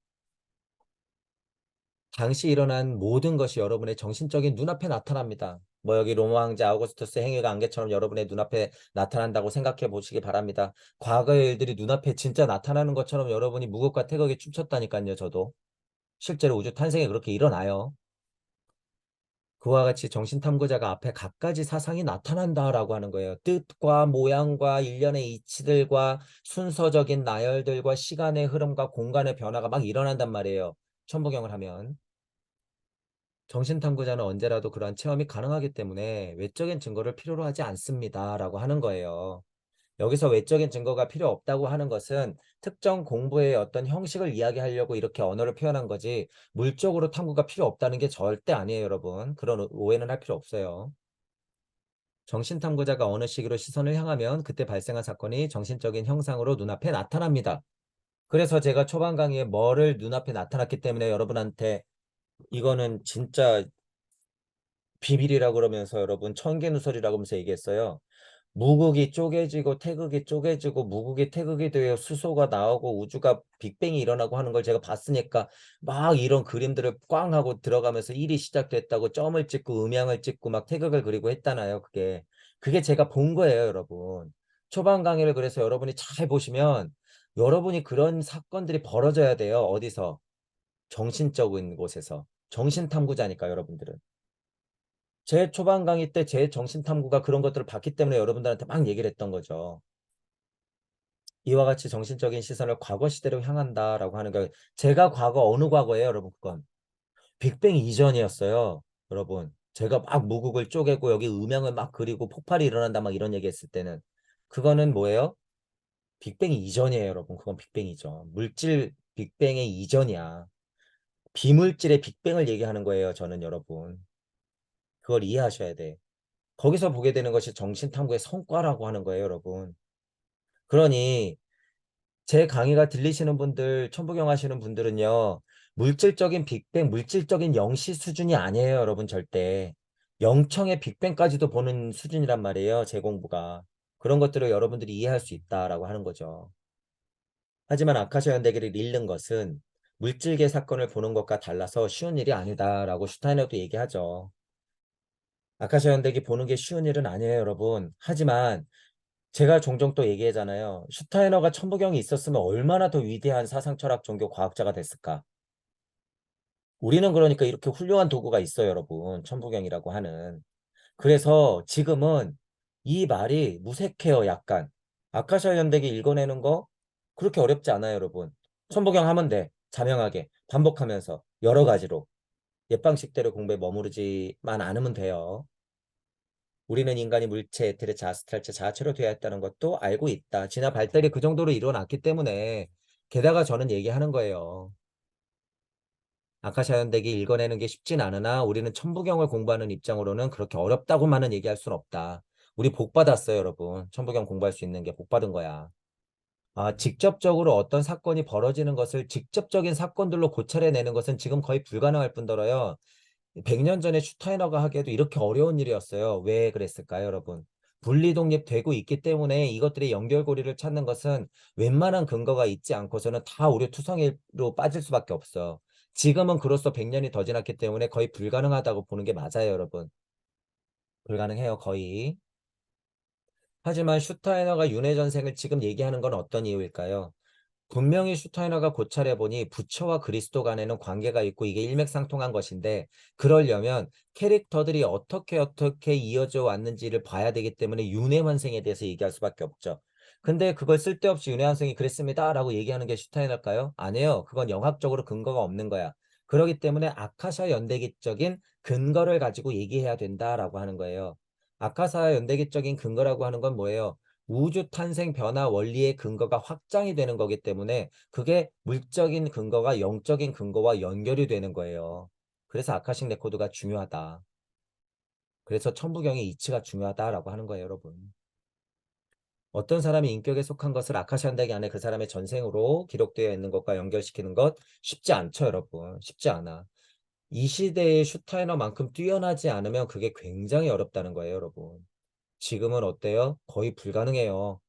당시 일어난 모든 것이 여러분의 정신적인 눈앞에 나타납니다. 뭐 여기 로마 황제 아우구스투스 행위가 안개처럼 여러분의 눈앞에 나타난다고 생각해 보시기 바랍니다. 과거의 일들이 눈앞에 진짜 나타나는 것처럼 여러분이 무극과 태극에 춤췄다니까요, 저도. 실제로 우주 탄생에 그렇게 일어나요. 그와 같이 정신탐구자가 앞에 갖가지 사상이 나타난다라고 하는 거예요. 뜻과 모양과 일련의 이치들과 순서적인 나열들과 시간의 흐름과 공간의 변화가 막 일어난단 말이에요. 천부경을 하면. 정신탐구자는 언제라도 그러한 체험이 가능하기 때문에 외적인 증거를 필요로 하지 않습니다. 라고 하는 거예요. 여기서 외적인 증거가 필요 없다고 하는 것은 특정 공부의 어떤 형식을 이야기하려고 이렇게 언어를 표현한 거지 물적으로 탐구가 필요 없다는 게 절대 아니에요, 여러분. 그런 오해는 할 필요 없어요. 정신탐구자가 어느 시기로 시선을 향하면 그때 발생한 사건이 정신적인 형상으로 눈앞에 나타납니다. 그래서 제가 초반 강의에 뭐를 눈앞에 나타났기 때문에 여러분한테 이거는 진짜 비밀이라고 그러면서 여러분 천개누설이라고 하면서 얘기했어요. 무극이 쪼개지고 태극이 쪼개지고 무극이 태극이 되어 수소가 나오고 우주가 빅뱅이 일어나고 하는 걸 제가 봤으니까 막 이런 그림들을 꽝 하고 들어가면서 일이 시작됐다고 점을 찍고 음양을 찍고 막 태극을 그리고 했잖아요. 그게 제가 본 거예요, 여러분. 초반 강의를 그래서 여러분이 잘 보시면 여러분이 그런 사건들이 벌어져야 돼요. 어디서? 정신적인 곳에서. 정신탐구자니까 여러분들은. 제 초반 강의 때 제 정신탐구가 그런 것들을 봤기 때문에 여러분들한테 막 얘기를 했던 거죠. 이와 같이 정신적인 시선을 과거 시대로 향한다라고 하는 게 제가 과거 어느 과거예요, 여러분? 그건 빅뱅 이전이었어요, 여러분. 제가 막 무국을 쪼개고 여기 음양을 막 그리고 폭발이 일어난다 막 이런 얘기했을 때는 그거는 뭐예요? 빅뱅 이전이에요, 여러분. 그건 빅뱅 이전. 물질 빅뱅의 이전이야. 비물질의 빅뱅을 얘기하는 거예요, 저는 여러분. 그걸 이해하셔야 돼. 거기서 보게 되는 것이 정신탐구의 성과라고 하는 거예요, 여러분. 그러니 제 강의가 들리시는 분들, 천부경 하시는 분들은요, 물질적인 빅뱅, 물질적인 영시 수준이 아니에요, 여러분, 절대. 영청의 빅뱅까지도 보는 수준이란 말이에요, 제 공부가. 그런 것들을 여러분들이 이해할 수 있다라고 하는 거죠. 하지만 아카시아 연대기를 읽는 것은 물질계 사건을 보는 것과 달라서 쉬운 일이 아니다라고 슈타이너도 얘기하죠. 아카시아 연대기 보는 게 쉬운 일은 아니에요, 여러분. 하지만 제가 종종 또 얘기하잖아요. 슈타이너가 천부경이 있었으면 얼마나 더 위대한 사상, 철학, 종교, 과학자가 됐을까? 우리는 그러니까 이렇게 훌륭한 도구가 있어요, 여러분. 천부경이라고 하는. 그래서 지금은 이 말이 무색해요, 약간. 아카시아 연대기 읽어내는 거 그렇게 어렵지 않아요, 여러분. 천부경 하면 돼. 자명하게. 반복하면서. 여러 가지로. 옛방식대로 공부에 머무르지만 않으면 돼요. 우리는 인간이 물체, 에테르, 자아스트랄체, 자아체로 되어 있다는 것도 알고 있다. 진화 발달이 그 정도로 일어났기 때문에 게다가 저는 얘기하는 거예요. 아카샤 연대기 읽어내는 게 쉽진 않으나 우리는 천부경을 공부하는 입장으로는 그렇게 어렵다고만은 얘기할 수는 없다. 우리 복 받았어요, 여러분. 천부경 공부할 수 있는 게 복 받은 거야. 직접적으로 어떤 사건이 벌어지는 것을 직접적인 사건들로 고찰해내는 것은 지금 거의 불가능할 뿐더러요. 100년 전에 슈타이너가 하기에도 이렇게 어려운 일이었어요. 왜 그랬을까요, 여러분? 분리독립되고 있기 때문에 이것들의 연결고리를 찾는 것은 웬만한 근거가 있지 않고서는 다 오류투성이로 빠질 수밖에 없어요. 지금은 그로써 100년이 더 지났기 때문에 거의 불가능하다고 보는 게 맞아요, 여러분. 불가능해요, 거의. 하지만 슈타이너가 윤회전생을 지금 얘기하는 건 어떤 이유일까요? 분명히 슈타이너가 고찰해보니 부처와 그리스도 간에는 관계가 있고 이게 일맥상통한 것인데 그러려면 캐릭터들이 어떻게 이어져 왔는지를 봐야 되기 때문에 윤회환생에 대해서 얘기할 수밖에 없죠. 근데 그걸 쓸데없이 윤회환생이 그랬습니다 라고 얘기하는 게 슈타이너일까요? 아니에요. 그건 영학적으로 근거가 없는 거야. 그렇기 때문에 아카샤 연대기적인 근거를 가지고 얘기해야 된다라고 하는 거예요. 아카사 연대기적인 근거라고 하는 건 뭐예요? 우주 탄생 변화 원리의 근거가 확장이 되는 거기 때문에 그게 물적인 근거가 영적인 근거와 연결이 되는 거예요. 그래서 아카식 레코드가 중요하다. 그래서 천부경의 이치가 중요하다라고 하는 거예요, 여러분. 어떤 사람이 인격에 속한 것을 아카시안대기 안에 그 사람의 전생으로 기록되어 있는 것과 연결시키는 것 쉽지 않죠, 여러분. 쉽지 않아. 이 시대의 슈타이너만큼 뛰어나지 않으면 그게 굉장히 어렵다는 거예요, 여러분. 지금은 어때요? 거의 불가능해요.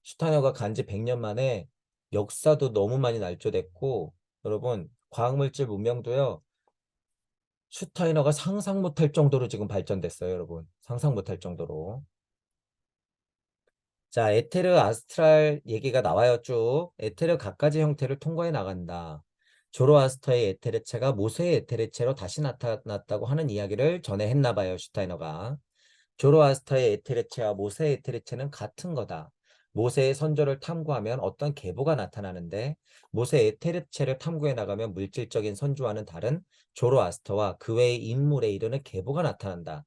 슈타이너가 간지 100년 만에 역사도 너무 많이 날조됐고, 여러분, 과학물질 문명도요, 슈타이너가 상상 못할 정도로 지금 발전됐어요, 여러분. 상상 못할 정도로. 자, 에테르 아스트랄 얘기가 나와요, 쭉. 에테르 갖가지 형태를 통과해 나간다. 조로아스터의 에테르체가 모세의 에테르체로 다시 나타났다고 하는 이야기를 전에 했나 봐요, 슈타이너가. 조로아스터의 에테르체와 모세의 에테르체는 같은 거다. 모세의 선조를 탐구하면 어떤 계보가 나타나는데 모세의 에테르체를 탐구해 나가면 물질적인 선조와는 다른 조로아스터와 그 외의 인물에 이르는 계보가 나타난다.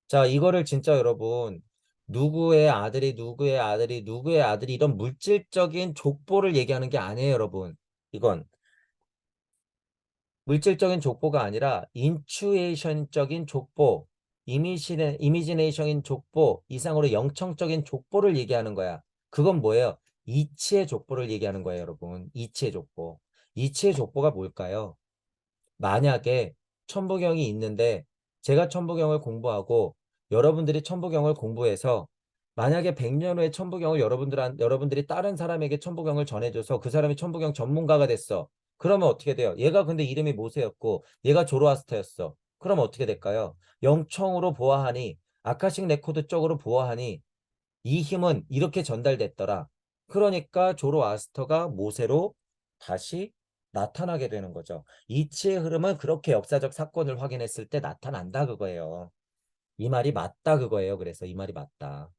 자, 이거를 진짜 여러분 누구의 아들이 누구의 아들이 누구의 아들이 이런 물질적인 족보를 얘기하는 게 아니에요, 여러분. 이건 물질적인 족보가 아니라 인추에이션적인 족보, 이미지네이션인 족보 이상으로 영청적인 족보를 얘기하는 거야. 그건 뭐예요? 이치의 족보를 얘기하는 거예요, 여러분. 이치의 족보. 이치의 족보가 뭘까요? 만약에 천부경이 있는데 제가 천부경을 공부하고 여러분들이 천부경을 공부해서 만약에 100년 후에 천부경을 여러분들이 다른 사람에게 천부경을 전해줘서 그 사람이 천부경 전문가가 됐어. 그러면 어떻게 돼요? 얘가 근데 이름이 모세였고 얘가 조로아스터였어. 그럼 어떻게 될까요? 영청으로 보아하니 아카식 레코드 쪽으로 보아하니 이 힘은 이렇게 전달됐더라. 그러니까 조로아스터가 모세로 다시 나타나게 되는 거죠. 이치의 흐름은 그렇게 역사적 사건을 확인했을 때 나타난다 그거예요. 이 말이 맞다 그거예요. 그래서 이 말이 맞다.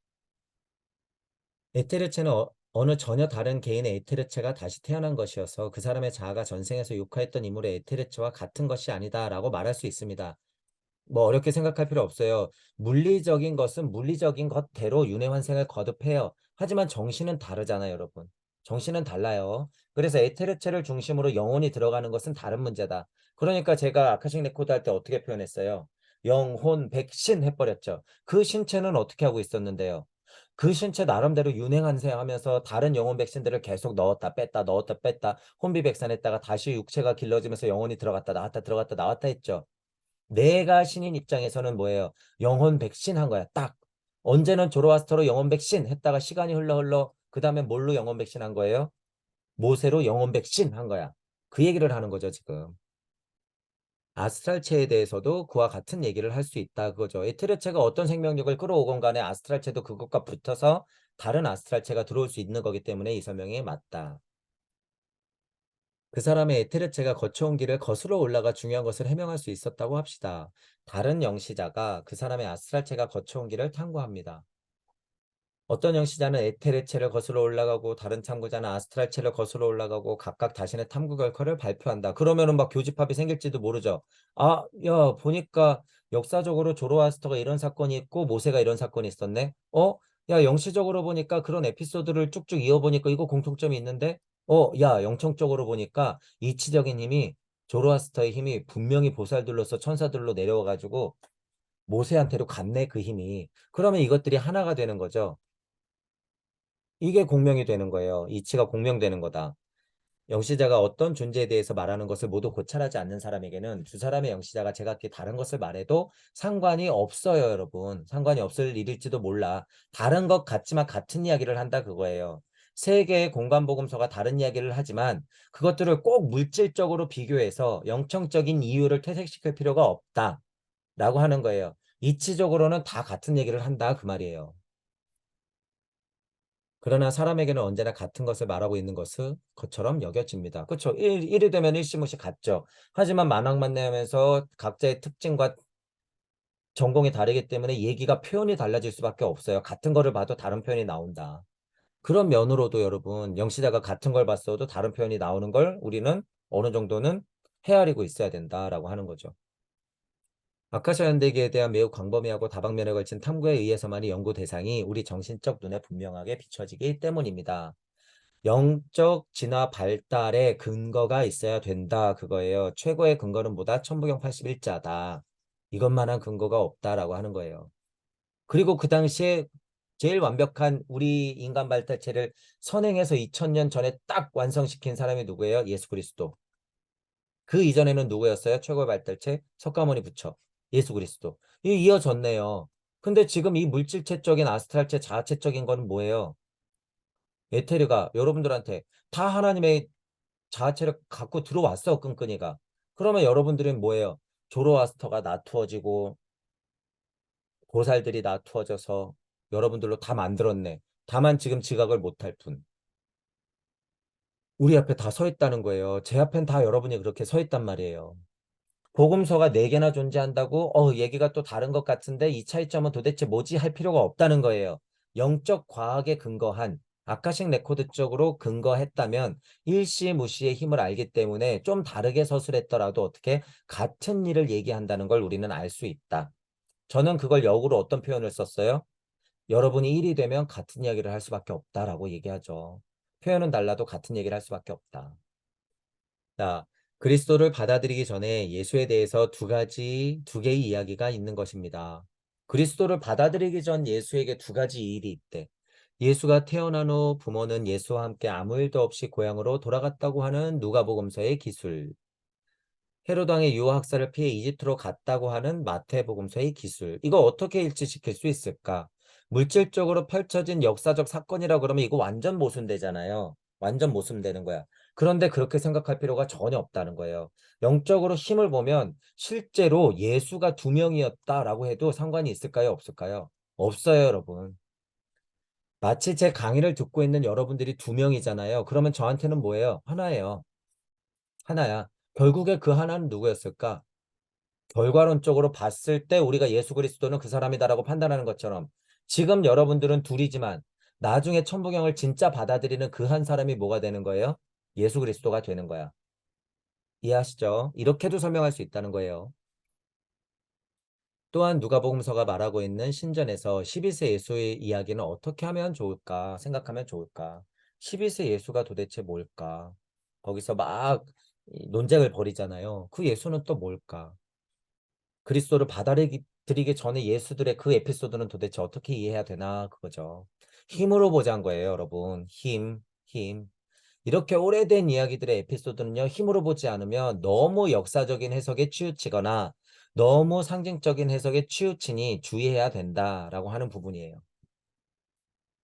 에테르체는 어느 전혀 다른 개인의 에테르체가 다시 태어난 것이어서 그 사람의 자아가 전생에서 육화했던 인물의 에테르체와 같은 것이 아니다라고 말할 수 있습니다. 뭐 어렵게 생각할 필요 없어요. 물리적인 것은 물리적인 것대로 윤회환생을 거듭해요. 하지만 정신은 다르잖아요, 여러분. 정신은 달라요. 그래서 에테르체를 중심으로 영혼이 들어가는 것은 다른 문제다. 그러니까 제가 아카식 레코드 할 때 어떻게 표현했어요? 영혼, 백신 해버렸죠. 그 신체는 어떻게 하고 있었는데요? 그 신체 나름대로 윤회환생하면서 다른 영혼 백신들을 계속 넣었다 뺐다 넣었다 뺐다 혼비백산했다가 다시 육체가 길러지면서 영혼이 들어갔다 나왔다 들어갔다 나왔다 했죠. 내가 신인 입장에서는 뭐예요? 영혼 백신 한 거야. 딱. 언제는 조로아스터로 영혼 백신 했다가 시간이 흘러 그 다음에 뭘로 영혼 백신 한 거예요? 모세로 영혼 백신 한 거야. 그 얘기를 하는 거죠, 지금. 아스트랄체에 대해서도 그와 같은 얘기를 할 수 있다 그거죠. 에테르체가 어떤 생명력을 끌어오건 간에 아스트랄체도 그것과 붙어서 다른 아스트랄체가 들어올 수 있는 거기 때문에 이 설명이 맞다. 그 사람의 에테르체가 거쳐온 길을 거슬러 올라가 중요한 것을 해명할 수 있었다고 합시다. 다른 영시자가 그 사람의 아스트랄체가 거쳐온 길을 탐구합니다. 어떤 영시자는 에테르체를 거슬러 올라가고 다른 탐구자는 아스트랄체를 거슬러 올라가고 각각 자신의 탐구 결과를 발표한다. 그러면은 막 교집합이 생길지도 모르죠. 아, 야, 보니까 역사적으로 조로아스터가 이런 사건이 있고 모세가 이런 사건이 있었네. 야, 영시적으로 보니까 그런 에피소드를 쭉쭉 이어보니까 이거 공통점이 있는데? 야, 영청적으로 보니까 이치적인 힘이 조로아스터의 힘이 분명히 보살들로서 천사들로 내려와가지고 모세한테로 갔네, 그 힘이. 그러면 이것들이 하나가 되는 거죠. 이게 공명이 되는 거예요. 이치가 공명되는 거다. 영시자가 어떤 존재에 대해서 말하는 것을 모두 고찰하지 않는 사람에게는 두 사람의 영시자가 제각기 다른 것을 말해도 상관이 없어요, 여러분. 상관이 없을 일일지도 몰라. 다른 것 같지만 같은 이야기를 한다 그거예요. 세 개의 공간복음서가 다른 이야기를 하지만 그것들을 꼭 물질적으로 비교해서 영청적인 이유를 퇴색시킬 필요가 없다라고 하는 거예요. 이치적으로는 다 같은 얘기를 한다 그 말이에요. 그러나 사람에게는 언제나 같은 것을 말하고 있는 것처럼 여겨집니다. 그렇죠? 일이 되면 일시무시 같죠. 하지만 만학만내하면서 각자의 특징과 전공이 다르기 때문에 얘기가 표현이 달라질 수밖에 없어요. 같은 거를 봐도 다른 표현이 나온다. 그런 면으로도 여러분 영시자가 같은 걸 봤어도 다른 표현이 나오는 걸 우리는 어느 정도는 헤아리고 있어야 된다라고 하는 거죠. 아카샤 연대기에 대한 매우 광범위하고 다방면에 걸친 탐구에 의해서만이 연구 대상이 우리 정신적 눈에 분명하게 비춰지기 때문입니다. 영적 진화 발달의 근거가 있어야 된다 그거예요. 최고의 근거는 뭐다? 천부경 81자다. 이것만한 근거가 없다라고 하는 거예요. 그리고 그 당시에 제일 완벽한 우리 인간 발달체를 선행해서 2000년 전에 딱 완성시킨 사람이 누구예요? 예수 그리스도. 그 이전에는 누구였어요? 최고의 발달체? 석가모니 부처. 예수 그리스도. 이 이어졌네요. 근데 지금 이 물질체적인 아스트랄체 자아체적인 거는 뭐예요? 에테르가 여러분들한테 다 하나님의 자아체를 갖고 들어왔어, 끈끈이가. 그러면 여러분들은 뭐예요? 조로아스터가 나투어지고 보살들이 나투어져서 여러분들로 다 만들었네. 다만 지금 지각을 못할 뿐. 우리 앞에 다 서 있다는 거예요. 제 앞엔 다 여러분이 그렇게 서 있단 말이에요. 복음서가 4개나 존재한다고 얘기가 또 다른 것 같은데 이 차이점은 도대체 뭐지 할 필요가 없다는 거예요. 영적 과학에 근거한 아카식 레코드 쪽으로 근거했다면 일시무시의 힘을 알기 때문에 좀 다르게 서술했더라도 어떻게 같은 일을 얘기한다는 걸 우리는 알 수 있다. 저는 그걸 역으로 어떤 표현을 썼어요? 여러분이 1이 되면 같은 이야기를 할 수밖에 없다라고 얘기하죠. 표현은 달라도 같은 얘기를 할 수밖에 없다. 자, 그리스도를 받아들이기 전에 예수에 대해서 두 개의 이야기가 있는 것입니다. 그리스도를 받아들이기 전 예수에게 두 가지 일이 있대. 예수가 태어난 후 부모는 예수와 함께 아무 일도 없이 고향으로 돌아갔다고 하는 누가복음서의 기술. 헤롯 왕의 유아 학살을 피해 이집트로 갔다고 하는 마태복음서의 기술. 이거 어떻게 일치시킬 수 있을까? 물질적으로 펼쳐진 역사적 사건이라 그러면 이거 완전 모순되잖아요. 완전 모순되는 거야. 그런데 그렇게 생각할 필요가 전혀 없다는 거예요. 영적으로 힘을 보면 실제로 예수가 두 명이었다라고 해도 상관이 있을까요? 없을까요? 없어요, 여러분. 마치 제 강의를 듣고 있는 여러분들이 두 명이잖아요. 그러면 저한테는 뭐예요? 하나예요. 하나야. 결국에 그 하나는 누구였을까? 결과론적으로 봤을 때 우리가 예수 그리스도는 그 사람이다라고 판단하는 것처럼 지금 여러분들은 둘이지만 나중에 천부경을 진짜 받아들이는 그 한 사람이 뭐가 되는 거예요? 예수 그리스도가 되는 거야. 이해하시죠? 이렇게도 설명할 수 있다는 거예요. 또한 누가복음서가 말하고 있는 신전에서 12세 예수의 이야기는 어떻게 하면 좋을까? 생각하면 좋을까? 12세 예수가 도대체 뭘까? 거기서 막 논쟁을 벌이잖아요. 그 예수는 또 뭘까? 그리스도를 받아들이기 전에 예수들의 그 에피소드는 도대체 어떻게 이해해야 되나 그거죠. 힘으로 보자는 거예요, 여러분. 힘, 힘. 이렇게 오래된 이야기들의 에피소드는요, 힘으로 보지 않으면 너무 역사적인 해석에 치우치거나 너무 상징적인 해석에 치우치니 주의해야 된다라고 하는 부분이에요.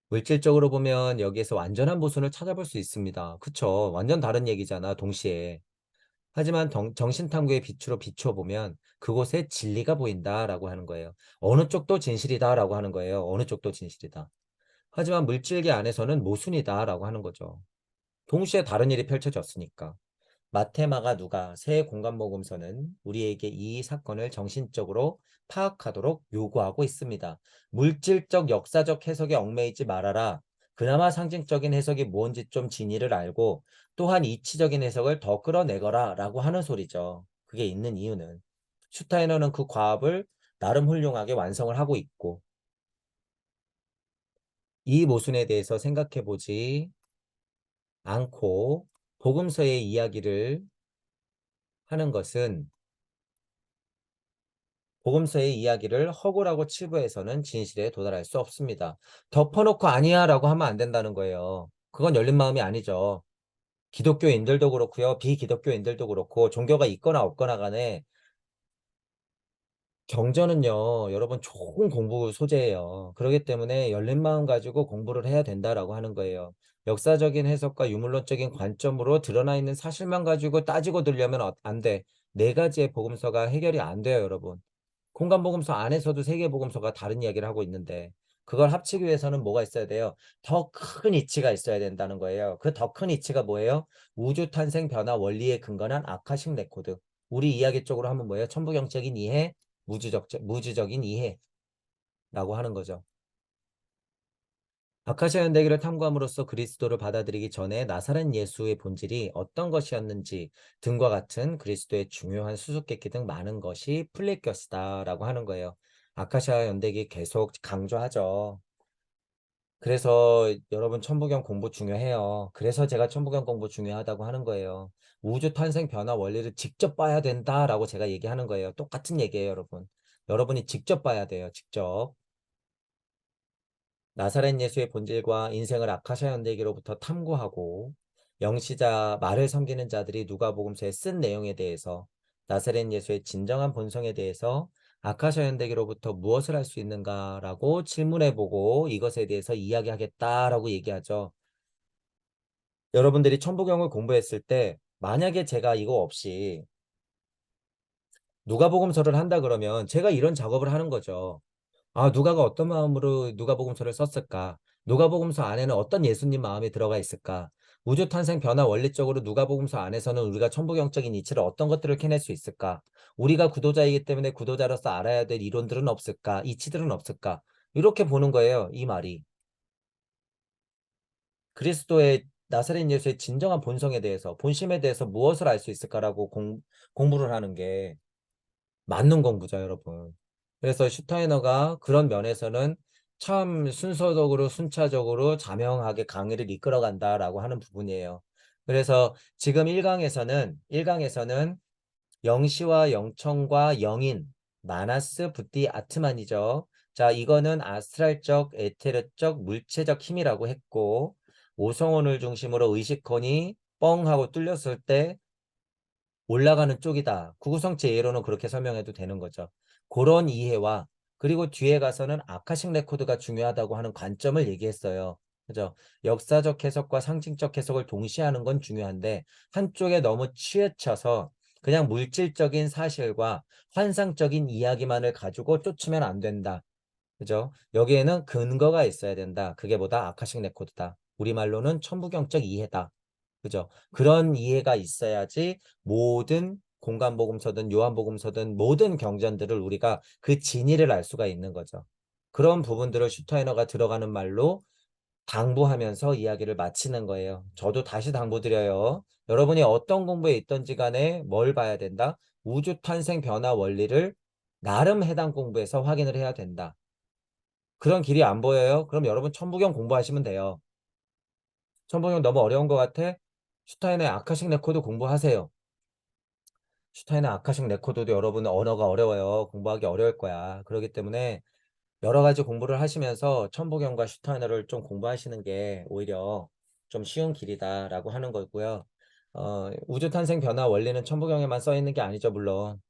물질적으로 보면 여기에서 완전한 모순을 찾아볼 수 있습니다. 그쵸? 완전 다른 얘기잖아, 동시에. 하지만 정신탐구의 빛으로 비춰보면 그곳에 진리가 보인다라고 하는 거예요. 어느 쪽도 진실이다라고 하는 거예요. 어느 쪽도 진실이다. 하지만 물질계 안에서는 모순이다라고 하는 거죠. 동시에 다른 일이 펼쳐졌으니까. 마테마가 누가 새 공간모금서는 우리에게 이 사건을 정신적으로 파악하도록 요구하고 있습니다. 물질적 역사적 해석에 얽매이지 말아라. 그나마 상징적인 해석이 뭔지 좀 진위를 알고 또한 이치적인 해석을 더 끌어내거라 라고 하는 소리죠. 그게 있는 이유는 슈타이너는 그 과업을 나름 훌륭하게 완성을 하고 있고 이 모순에 대해서 생각해 보지 않고 복음서의 이야기를 하는 것은 복음서의 이야기를 허구라고 치부해서는 진실에 도달할 수 없습니다. 덮어놓고 아니야 라고 하면 안 된다는 거예요. 그건 열린 마음이 아니죠. 기독교인들도 그렇고요. 비기독교인들도 그렇고 종교가 있거나 없거나 간에 경전은요. 여러분 좋은 공부 소재예요. 그렇기 때문에 열린 마음 가지고 공부를 해야 된다라고 하는 거예요. 역사적인 해석과 유물론적인 관점으로 드러나 있는 사실만 가지고 따지고 들려면 안 돼. 네 가지의 복음서가 해결이 안 돼요, 여러분. 공간복음서 안에서도 세계복음서가 다른 이야기를 하고 있는데 그걸 합치기 위해서는 뭐가 있어야 돼요? 더 큰 이치가 있어야 된다는 거예요. 그 더 큰 이치가 뭐예요? 우주 탄생 변화 원리에 근거한 아카식 레코드. 우리 이야기 쪽으로 하면 뭐예요? 천부경적인 이해, 무주적인 이해라고 하는 거죠. 아카시아 연대기를 탐구함으로써 그리스도를 받아들이기 전에 나사렛 예수의 본질이 어떤 것이었는지 등과 같은 그리스도의 중요한 수수께끼 등 많은 것이 풀릴 것이다라고 하는 거예요. 아카시아 연대기 계속 강조하죠. 그래서 여러분 천부경 공부 중요해요. 그래서 제가 천부경 공부 중요하다고 하는 거예요. 우주 탄생 변화 원리를 직접 봐야 된다라고 제가 얘기하는 거예요. 똑같은 얘기예요, 여러분. 여러분이 직접 봐야 돼요, 직접. 나사렛 예수의 본질과 인생을 아카시아 연대기로부터 탐구하고 영시자 말을 섬기는 자들이 누가복음서에 쓴 내용에 대해서 나사렛 예수의 진정한 본성에 대해서 아카시아 연대기로부터 무엇을 할 수 있는가라고 질문해보고 이것에 대해서 이야기하겠다라고 얘기하죠. 여러분들이 천부경을 공부했을 때 만약에 제가 이거 없이 누가복음서를 한다 그러면 제가 이런 작업을 하는 거죠. 아, 누가가 어떤 마음으로 누가복음서를 썼을까? 누가복음서 안에는 어떤 예수님 마음이 들어가 있을까? 우주 탄생 변화 원리적으로 누가복음서 안에서는 우리가 천부경적인 이치를 어떤 것들을 캐낼 수 있을까? 우리가 구도자이기 때문에 구도자로서 알아야 될 이론들은 없을까? 이치들은 없을까? 이렇게 보는 거예요, 이 말이. 그리스도의 나사렛 예수의 진정한 본성에 대해서, 본심에 대해서 무엇을 알 수 있을까라고 공부를 하는 게 맞는 공부죠, 여러분. 그래서 슈타이너가 그런 면에서는 참 순서적으로 순차적으로 자명하게 강의를 이끌어간다라고 하는 부분이에요. 그래서 지금 1강에서는 영시와 영청과 영인, 마나스, 부띠, 아트만이죠. 자, 이거는 아스트랄적, 에테르적, 물체적 힘이라고 했고, 오성원을 중심으로 의식권이 뻥 하고 뚫렸을 때 올라가는 쪽이다. 구구성체 예로는 그렇게 설명해도 되는 거죠. 그런 이해와 그리고 뒤에 가서는 아카식 레코드가 중요하다고 하는 관점을 얘기했어요. 그죠? 역사적 해석과 상징적 해석을 동시에 하는 건 중요한데 한쪽에 너무 치우쳐서 그냥 물질적인 사실과 환상적인 이야기만을 가지고 쫓으면 안 된다. 그죠? 여기에는 근거가 있어야 된다. 그게 뭐다? 아카식 레코드다. 우리말로는 천부경적 이해다. 그죠? 그런 이해가 있어야지 모든 공간복음서든 요한복음서든 모든 경전들을 우리가 그 진위를 알 수가 있는 거죠. 그런 부분들을 슈타이너가 들어가는 말로 당부하면서 이야기를 마치는 거예요. 저도 다시 당부드려요. 여러분이 어떤 공부에 있든지 간에 뭘 봐야 된다? 우주 탄생 변화 원리를 나름 해당 공부에서 확인을 해야 된다. 그런 길이 안 보여요? 그럼 여러분 천부경 공부하시면 돼요. 천부경 너무 어려운 것 같아? 슈타인의 아카식 레코드 공부하세요. 슈타인의 아카식 레코드도 여러분 언어가 어려워요. 공부하기 어려울 거야. 그렇기 때문에 여러 가지 공부를 하시면서 천부경과 슈타이너를 좀 공부하시는 게 오히려 좀 쉬운 길이다라고 하는 거고요. 우주 탄생 변화 원리는 천부경에만 써 있는 게 아니죠, 물론.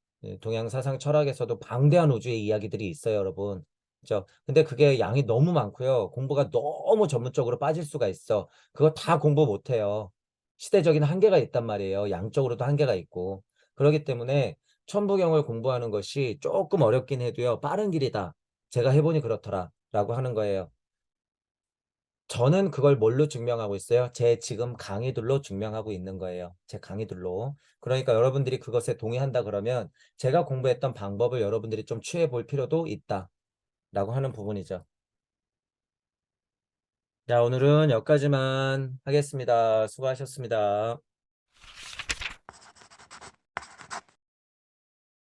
동양 사상 철학에서도 방대한 우주의 이야기들이 있어요, 여러분. 그죠? 근데 그게 양이 너무 많고요. 공부가 너무 전문적으로 빠질 수가 있어. 그거 다 공부 못 해요. 시대적인 한계가 있단 말이에요. 양적으로도 한계가 있고. 그렇기 때문에 천부경을 공부하는 것이 조금 어렵긴 해도요. 빠른 길이다. 제가 해보니 그렇더라 라고 하는 거예요. 저는 그걸 뭘로 증명하고 있어요? 제 지금 강의들로 증명하고 있는 거예요. 제 강의들로. 그러니까 여러분들이 그것에 동의한다 그러면 제가 공부했던 방법을 여러분들이 좀 취해 볼 필요도 있다 라고 하는 부분이죠. 자, 오늘은 여기까지만 하겠습니다. 수고하셨습니다.